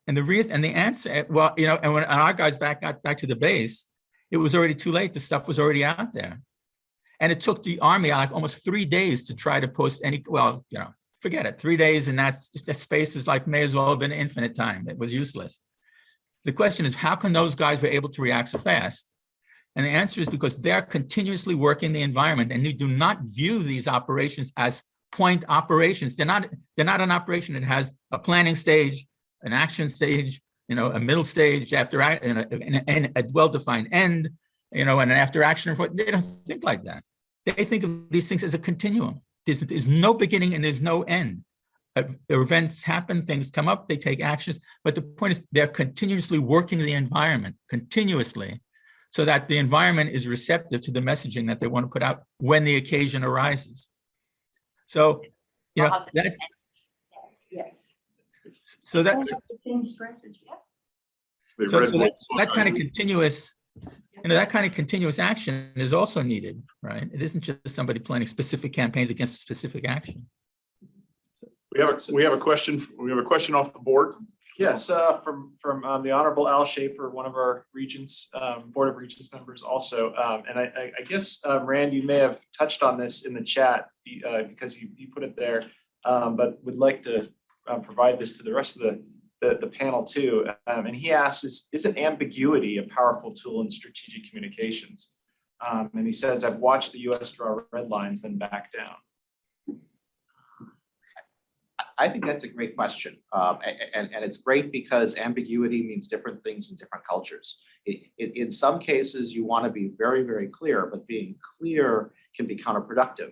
And the reason, and the answer, well, and when our guys got back to the base, it was already too late. The stuff was already out there. And it took the Army like almost 3 days to try to post forget it, 3 days, and that's just, the space is like, may as well have been infinite time. It was useless. The question is, how can those guys be able to react so fast? And the answer is because they're continuously working the environment, and they do not view these operations as point operations. They're not an operation that has a planning stage, an action stage, a middle stage, and a well-defined end, and an after action report. They don't think like that. They think of these things as a continuum. There's no beginning and there's no end. Events happen, things come up, they take actions. But the point is, they're continuously working the environment, continuously, so that the environment is receptive to the messaging that they want to put out when the occasion arises. So, that's so that's that kind of continuous, that kind of continuous action is also needed, right? It isn't just somebody planning specific campaigns against a specific action. We have a question off the board. Yes, from the Honorable Al Shaper, one of our Regents, Board of Regents members also. And I guess, Rand, you may have touched on this in the chat because you put it there, but would like to provide this to the rest of the panel too. And he asks, isn't ambiguity a powerful tool in strategic communications? And he says, I've watched the US draw red lines, then back down. I think that's a great question. And it's great because ambiguity means different things in different cultures. In some cases, you want to be very, very clear, but being clear can be counterproductive.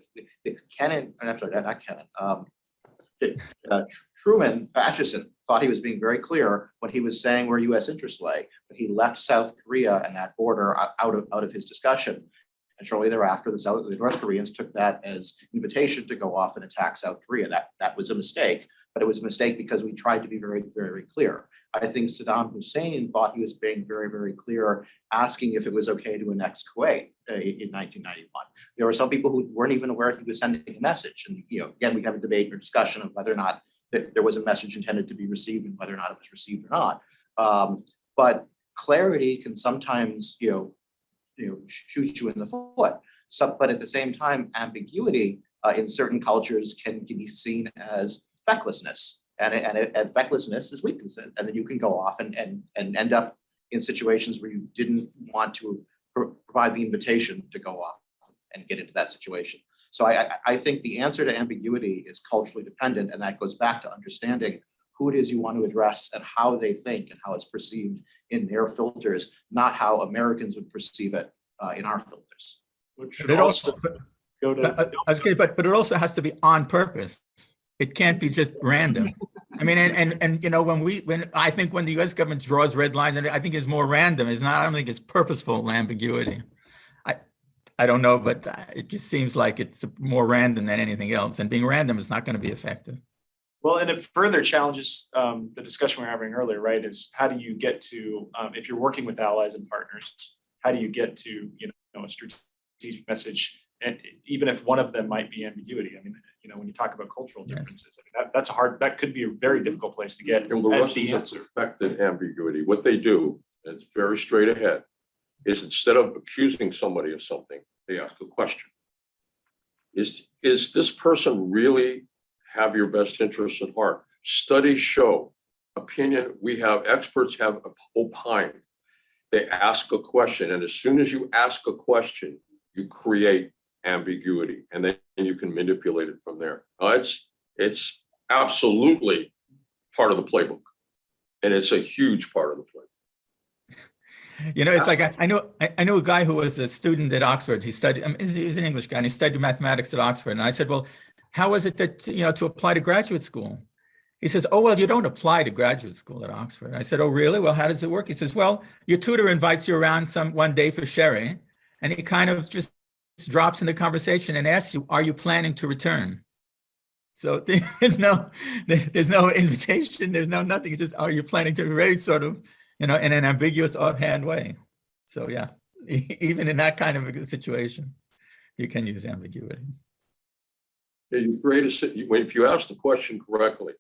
Truman, Atchison, thought he was being very clear when he was saying where US interests lay, but he left South Korea and that border out of his discussion. And shortly thereafter, the North Koreans took that as invitation to go off and attack South Korea. That was a mistake, but it was a mistake because we tried to be very, very clear. I think Saddam Hussein thought he was being very, very clear, asking if it was okay to annex Kuwait in 1991. There were some people who weren't even aware he was sending a message. And again, we have a debate or discussion of whether or not there was a message intended to be received and whether or not it was received or not. But clarity can sometimes, shoot you in the foot. But at the same time, ambiguity in certain cultures can be seen as fecklessness, and fecklessness is weakness, and then you can go off and end up in situations where you didn't want to provide the invitation to go off and get into that situation. So I think the answer to ambiguity is culturally dependent, and that goes back to understanding who it is you want to address and how they think and how it's perceived in their filters, not how Americans would perceive it in our filters. But it also but it also has to be on purpose. It can't be just random. I mean, when I think when the U.S. government draws red lines, and I think it's more random. It's not. I don't think it's purposeful ambiguity. I don't know, but it just seems like it's more random than anything else. And being random is not going to be effective. Well, and it further challenges the discussion we were having earlier, right? Is how do you get to, if you're working with allies and partners, how do you get to, a strategic message, and even if one of them might be ambiguity? I mean, when you talk about cultural differences, I mean, that could be a very difficult place to get. And the Russians have perfected ambiguity. What they do, and it's very straight ahead, is instead of accusing somebody of something, they ask a question. Is this person really have your best interests at heart? Studies show, experts have opined they ask a question, and as soon as you ask a question, you create ambiguity, and then you can manipulate it from there. It's absolutely part of the playbook, and it's a huge part of the playbook. You know, it's like I know a guy who was a student at Oxford. He studied. He's an English guy, and he studied mathematics at Oxford. And I said, "Well, how was it that to apply to graduate school?" He says, "Oh, well, you don't apply to graduate school at Oxford." I said, "Oh, really? Well, how does it work?" He says, "Well, your tutor invites you around one day for sherry, and he kind of just drops in the conversation and asks you, 'Are you planning to return?'" So there's no invitation. There's no nothing. It's just, "Are you planning to?" Very sort of, in an ambiguous, offhand way. So yeah, even in that kind of a situation, you can use ambiguity. You create if you ask the question correctly,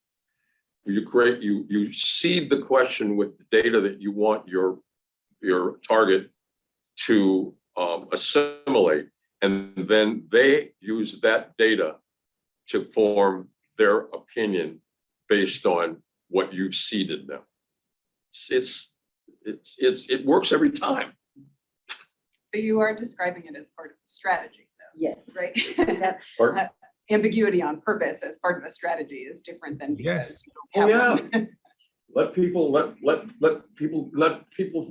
you seed the question with the data that you want your target to assimilate, and then they use that data to form their opinion based on what you've seeded them. It works every time. But you are describing it as part of the strategy, though. Yes. Right? Pardon? Ambiguity on purpose as part of a strategy is different than because Yes. you don't have one. Let people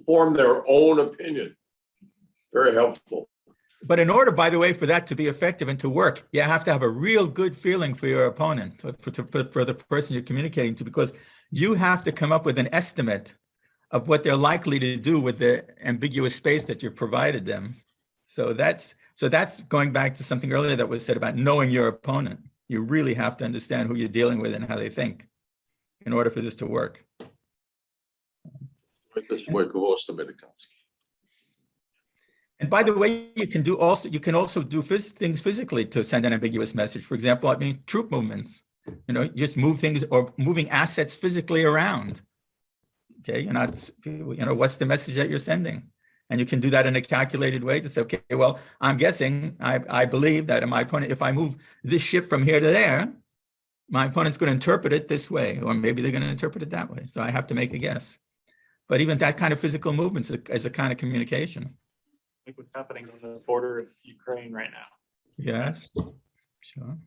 form their own opinion. Very helpful. But in order, by the way, for that to be effective and to work, you have to have a real good feeling for your opponent, for the person you're communicating to, because you have to come up with an estimate of what they're likely to do with the ambiguous space that you've provided them. So that's going back to something earlier that was said about knowing your opponent. You really have to understand who you're dealing with and how they think in order for this to work. And by the way, you can also do things physically to send an ambiguous message. For example, troop movements. Just move things or moving assets physically around. Okay, you're not. What's the message that you're sending? And you can do that in a calculated way to say, okay, well, I'm guessing, I believe that my opponent, if I move this ship from here to there, my opponent's going to interpret it this way, or maybe they're going to interpret it that way. So I have to make a guess. But even that kind of physical movement is a kind of communication. Like what's happening on the border of Ukraine right now. Yes, sure.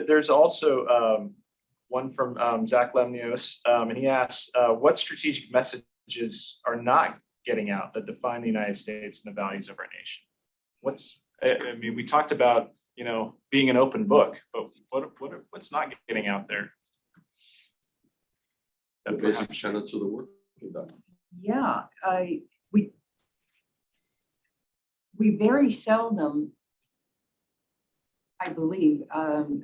There's also one from Zach Lemnios, and he asks, what strategic messages are not getting out that define the United States and the values of our nation? We talked about, being an open book, but what's not getting out there? The basic tenets of the work. Yeah, we very seldom, I believe, I'm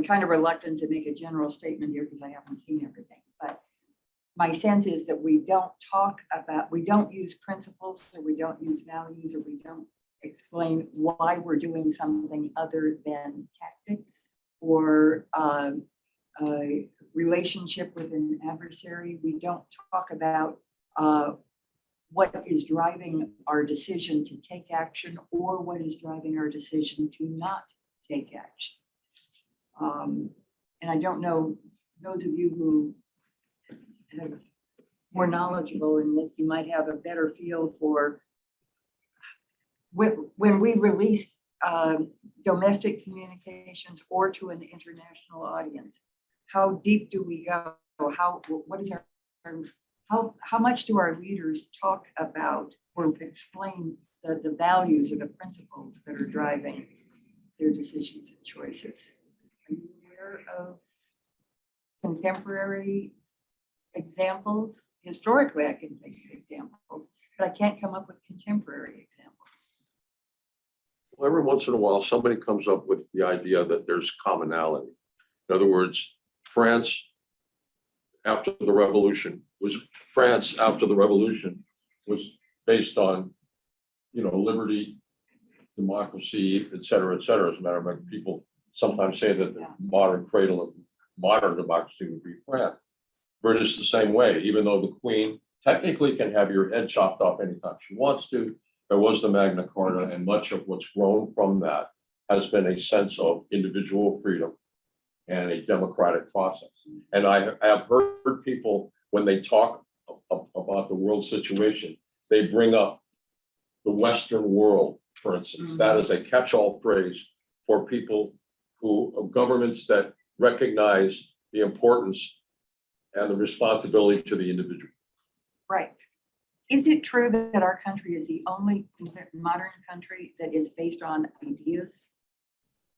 kind of reluctant to make a general statement here because I haven't seen everything, but my sense is that we don't use principles, or we don't use values, or we don't explain why we're doing something other than tactics or a relationship with an adversary. We don't talk about what is driving our decision to take action or what is driving our decision to not take action. And I don't know, those of you who have more knowledgeable in that, you might have a better feel for when we release domestic communications or to an international audience, how deep do we go? How much do our leaders talk about or explain the values or the principles that are driving their decisions and choices? Are you aware of contemporary examples? Historically, I can think of examples, but I can't come up with contemporary examples. Well, every once in a while, somebody comes up with the idea that there's commonality. In other words, France after the revolution was based on, liberty, democracy, et cetera, et cetera. As a matter of fact, people sometimes say that the modern cradle of modern democracy would be France. British the same way, even though the Queen technically can have your head chopped off anytime she wants to. There was the Magna Carta, and much of what's grown from that has been a sense of individual freedom and a democratic process. And I have heard people, when they talk about the world situation, they bring up the Western world, for instance. That is a catch-all phrase for people governments that recognize the importance and the responsibility to the individual. Right. Is it true that our country is the only modern country that is based on ideas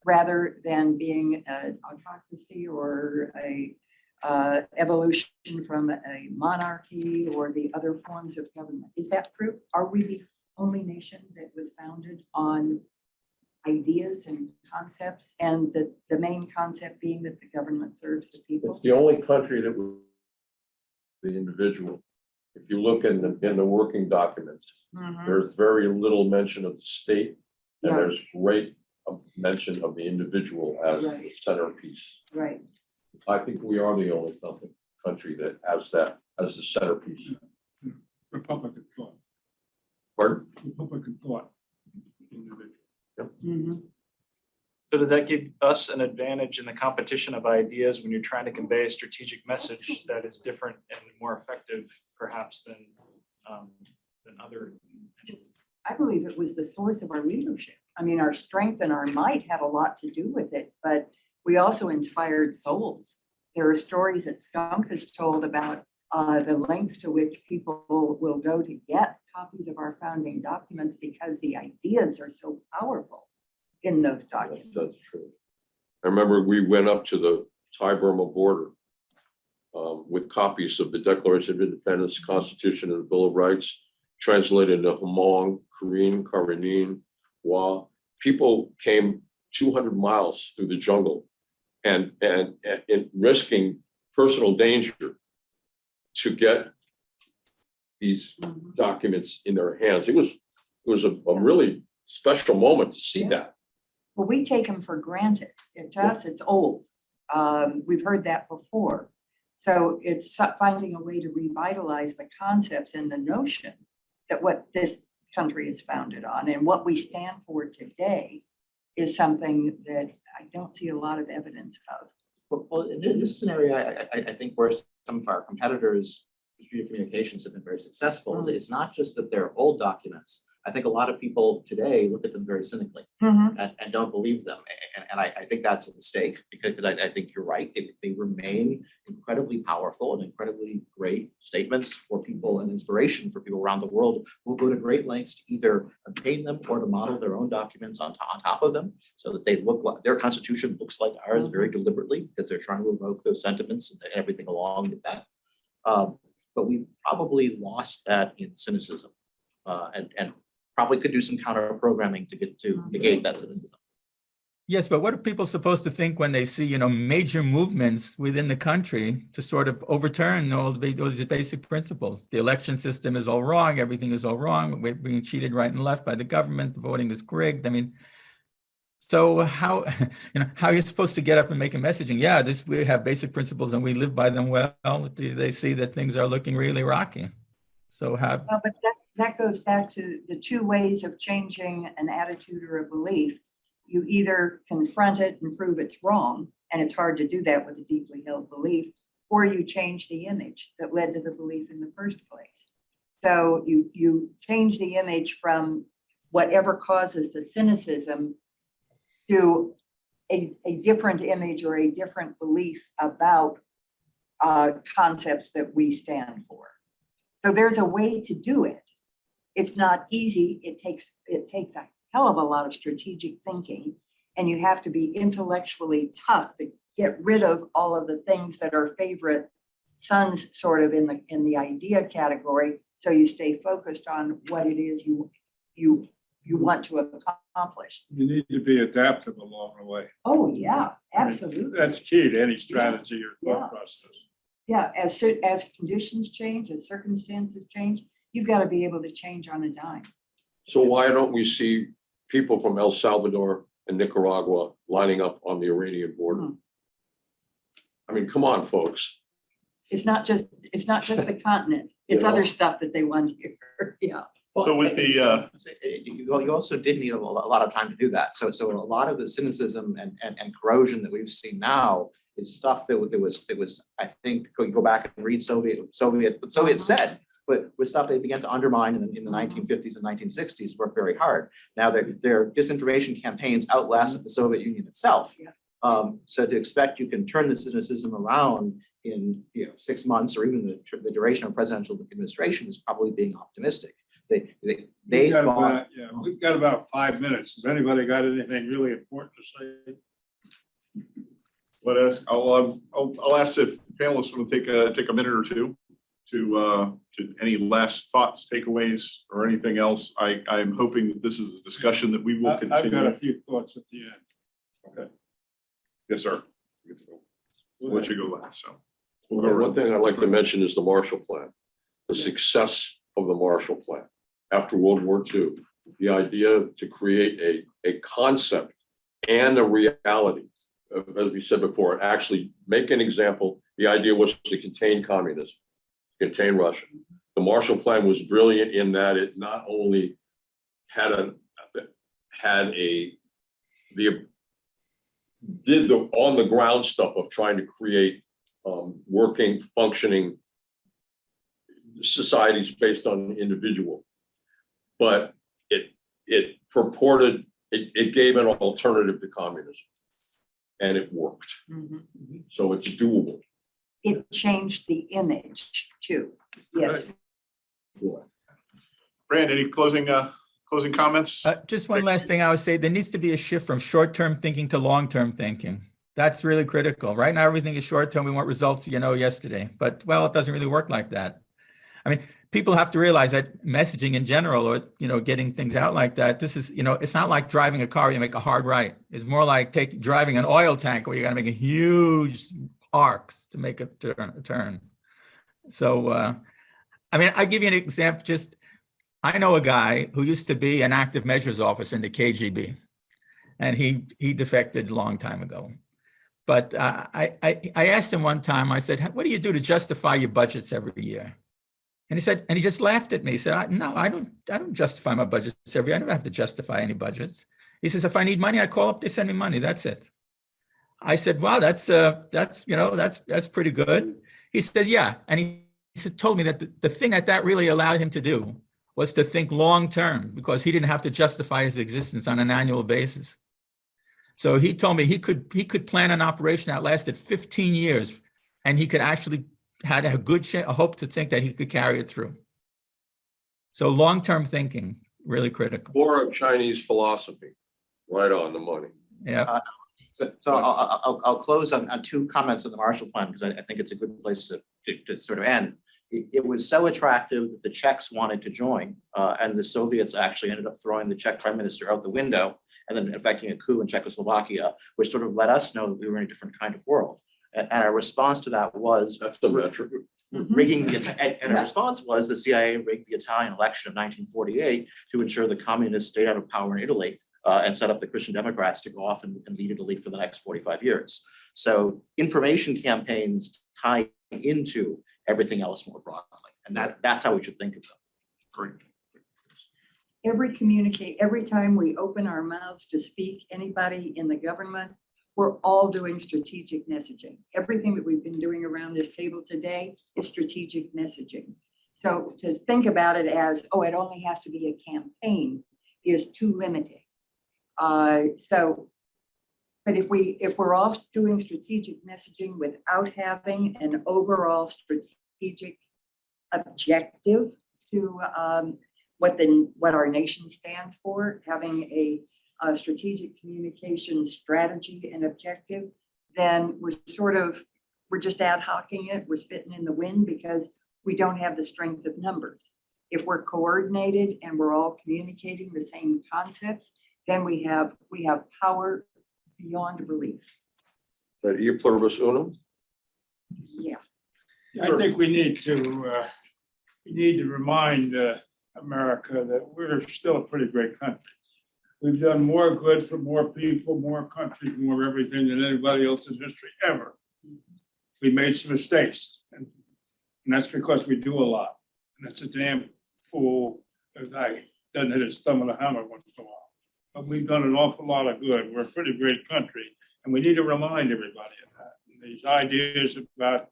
rather than being an autocracy or a evolution from a monarchy or the other forms of government? Is that true? Are we the only nation that was founded on ideas and concepts, and the main concept being that the government serves the people? It's the only country that was the individual. If you look in the working documents, there's very little mention of the state, and Yeah. there's great mention of the individual as the Right. centerpiece. Right. I think we are the only country that has that as the centerpiece. Republican thought, Pardon? Republican thought. Individual. So did that give us an advantage in the competition of ideas when you're trying to convey a strategic message that is different and more effective perhaps than other? I believe it was the source of our leadership. I mean, our strength and our might have a lot to do with it, but we also inspired souls. There are stories that Skunk has told about the lengths to which people will go to get copies of our founding documents because the ideas are so powerful in those documents. That's true. I remember we went up to the Thai-Burma border with copies of the Declaration of Independence, Constitution, and the Bill of Rights, translated into Hmong, Korean, Karennin, Wa. People came 200 miles through the jungle and risking personal danger to get these documents in their hands. It was a really special moment to see that. Well, we take them for granted. To us, it's old. We've heard that before. So it's finding a way to revitalize the concepts and the notion that what this country is founded on and what we stand for today is something that I don't see a lot of evidence of. Well, in this scenario, I think where some of our competitors, strategic communications, have been very successful, it's not just that they're old documents. I think a lot of people today look at them very cynically and don't believe them. And I think that's a mistake because I think you're right. They remain incredibly powerful and incredibly great statements for people and inspiration for people around the world who go to great lengths to either obtain them or to model their own documents on top of them so that they look like their constitution looks like ours very deliberately because they're trying to evoke those sentiments and everything along with that. But we probably lost that in cynicism and probably could do some counter programming to get to negate that cynicism. Yes, but what are people supposed to think when they see, major movements within the country to sort of overturn all those basic principles? The election system is all wrong. Everything is all wrong. We're being cheated right and left by the government. Voting is rigged. I mean, so how are you supposed to get up and make a messaging? Yeah, we have basic principles and we live by them well. Do they see that things are looking really rocky? So how? Well, but that goes back to the two ways of changing an attitude or a belief. You either confront it and prove it's wrong, and it's hard to do that with a deeply held belief, or you change the image that led to the belief in the first place. So you change the image from whatever causes the cynicism to a different image or a different belief about concepts that we stand for. So there's a way to do it. It's not easy. It takes a hell of a lot of strategic thinking, and you have to be intellectually tough to get rid of all of the things that are favorite sons sort of in the idea category, so you stay focused on what it is you want to accomplish. You need to be adaptive along the way. Oh yeah, absolutely. That's key to any strategy or thought process. Yeah, as conditions change, as circumstances change, you've got to be able to change on a dime. So why don't we see people from El Salvador and Nicaragua lining up on the Iranian border? I mean, come on, folks. It's not just the continent. It's other stuff that they want here. Yeah. So with the you also did need a lot of time to do that. So a lot of the cynicism and corrosion that we've seen now is stuff that was, I think, go back and read what Soviet said, but with stuff they began to undermine in the 1950s and 1960s, worked very hard. Now their disinformation campaigns outlasted the Soviet Union itself. So to expect you can turn the cynicism around in 6 months or even the duration of presidential administration is probably being optimistic. They thought, We've got about 5 minutes. Has anybody got anything really important to say? I'll ask if panelists want to take a minute or two to any last thoughts, takeaways, or anything else. I'm hoping that this is a discussion that we will continue. I've got a few thoughts at the end. Okay. Yes, sir. We'll let you go last. So One thing I'd like to mention is the Marshall Plan, the success of the Marshall Plan after World War II, the idea to create a concept and a reality. As we said before, actually make an example. The idea was to contain communism, contain Russia. The Marshall Plan was brilliant in that it not only did the on the ground stuff of trying to create working, functioning societies based on the individual, but it gave an alternative to communism, and it worked. So it's doable. It changed the image too. Yes. Brand, any closing comments? Just one last thing I would say, there needs to be a shift from short-term thinking to long-term thinking. That's really critical. Right now, everything is short-term. We want results, yesterday, but it doesn't really work like that. I mean, people have to realize that messaging in general, or, getting things out like that, this is, it's not like driving a car, you make a hard right. It's more like driving an oil tank where you got to make a huge arcs to make a turn. So, I'll give you an example. I know a guy who used to be an active measures officer in the KGB, and he defected a long time ago. But I asked him one time, I said, what do you do to justify your budgets every year? And he just laughed at me. He said, no, I don't justify my budgets every year. I never have to justify any budgets. He says, if I need money, I call up, they send me money. That's it. I said, wow, that's pretty good. He said, yeah. And he told me that the thing that really allowed him to do was to think long-term, because he didn't have to justify his existence on an annual basis. So he told me he could plan an operation that lasted 15 years, and he could actually had a hope to think that he could carry it through. So long-term thinking, really critical. Or of Chinese philosophy, right on the money. Yeah. So I'll close on 2 comments on the Marshall Plan, because I think it's a good place to sort of end. It was so attractive that the Czechs wanted to join, and the Soviets actually ended up throwing the Czech prime minister out the window and then effecting a coup in Czechoslovakia, which sort of let us know that we were in a different kind of world. And our response to that was That's the metric. rigging and our response was the CIA rigged the Italian election of 1948 to ensure the communists stayed out of power in Italy, and set up the Christian Democrats to go off and lead Italy for the next 45 years. So information campaigns tie into everything else more broadly, and that's how we should think of them. Great. Every time we open our mouths to speak, anybody in the government, we're all doing strategic messaging. Everything that we've been doing around this table today is strategic messaging. So to think about it as, it only has to be a campaign is too limiting. But if we're all doing strategic messaging without having an overall strategic objective to what our nation stands for, having a strategic communication strategy and objective, then we're just ad hocing it. We're spitting in the wind because we don't have the strength of numbers. If we're coordinated and we're all communicating the same concepts, then we have power beyond belief. That e pluribus unum? Yeah. I think we need to remind America that we're still a pretty great country. We've done more good for more people, more countries, more everything than anybody else in history ever. We made some mistakes, and that's because we do a lot. And it's a damn fool guy doesn't hit his thumb with a hammer once in a while. But we've done an awful lot of good. We're a pretty great country, and we need to remind everybody of that. And these ideas about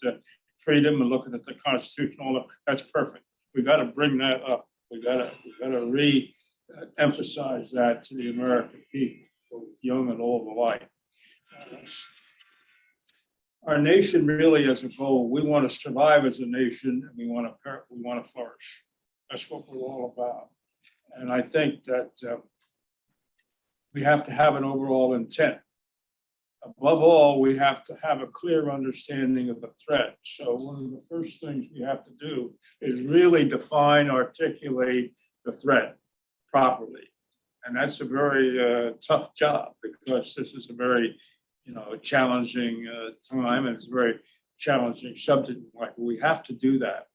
freedom and looking at the Constitution, all that, that's perfect. We got to bring that up. We got to re-emphasize that to the American people, both young and old alike. Our nation really, as a goal, we want to survive as a nation, and we want to flourish. That's what we're all about. And I think that we have to have an overall intent. Above all, we have to have a clear understanding of the threat. So one of the first things we have to do is really define, articulate the threat properly. And that's a very tough job, because this is a very challenging time, and it's a very challenging subject. We have to do that.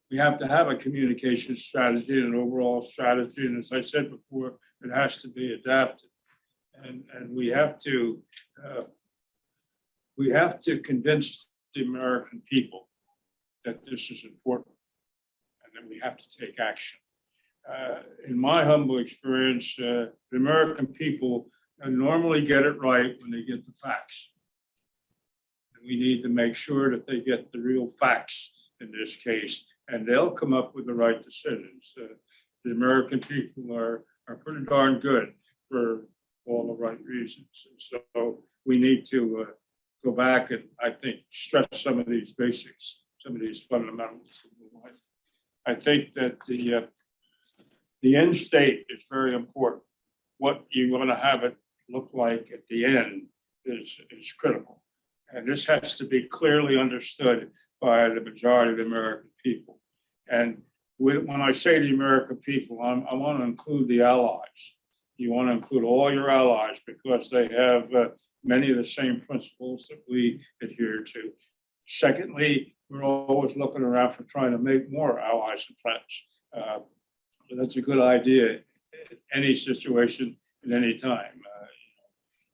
We have to have a communication strategy and an overall strategy. And as I said before, it has to be adapted. And we have to convince the American people that this is important, and that we have to take action. In my humble experience, the American people normally get it right when they get the facts. And we need to make sure that they get the real facts in this case, and they'll come up with the right decisions. The American people are pretty darn good for all the right reasons. And so we need to go back and, I think, stress some of these basics, some of these fundamentals. I think that the end state is very important. What you want to have it look like at the end is critical. And this has to be clearly understood by the majority of the American people. And when I say the American people, I want to include the allies. You want to include all your allies, because they have many of the same principles that we adhere to. Secondly, we're always looking around for trying to make more allies and friends. That's a good idea in any situation, at any time.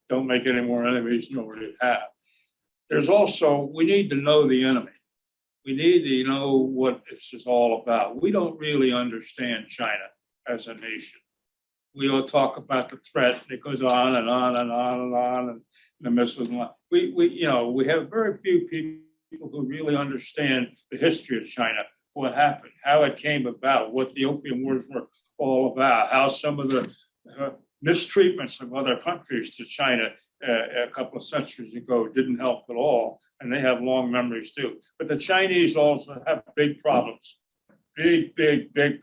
Don't make any more enemies than you already have. There's also, we need to know the enemy. We need to know what this is all about. We don't really understand China as a nation. We all talk about the threat, and it goes on and on and on and on, and the missiles. We have very few people who really understand the history of China, what happened, how it came about, what the Opium Wars were all about, how some of the mistreatments of other countries to China a couple of centuries ago didn't help at all, and they have long memories too. But the Chinese also have big problems, big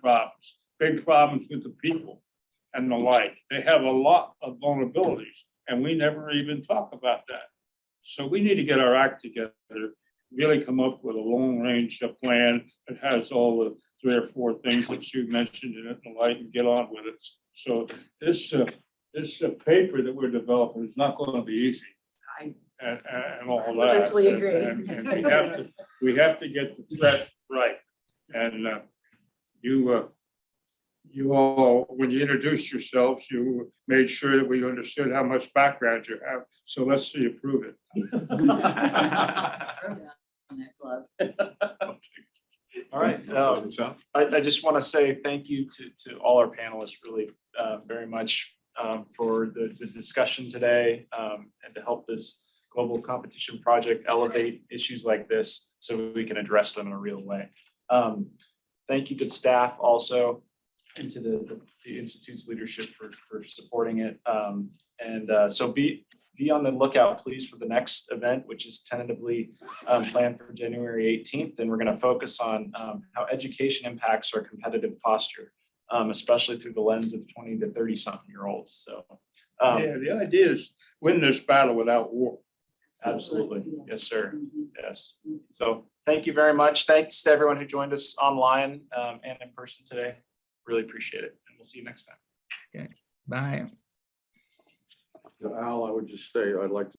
problems, big problems with the people and the like. They have a lot of vulnerabilities, and we never even talk about that. So we need to get our act together, really come up with a long-range plan that has all the 3 or 4 things that you mentioned in it and the like, and get on with it. So this paper that we're developing is not going to be easy, and all that. I totally agree. And we have to get the threat right. And you all, when you introduced yourselves, you made sure that we understood how much background you have. So let's see you prove it. All right. I just want to say thank you to all our panelists, really very much for the discussion today, and to help this global competition project elevate issues like this so we can address them in a real way. Thank you to staff also, and to the Institute's leadership for supporting it. So be on the lookout, please, for the next event, which is tentatively planned for January 18th. And we're going to focus on how education impacts our competitive posture, especially through the lens of 20 to 30-something-year-olds. So the idea is win this battle without war. Absolutely. Yes, sir. Yes. So thank you very much. Thanks to everyone who joined us online and in person today. Really appreciate it. And we'll see you next time. Okay. Bye. Al, I would just say, I'd like to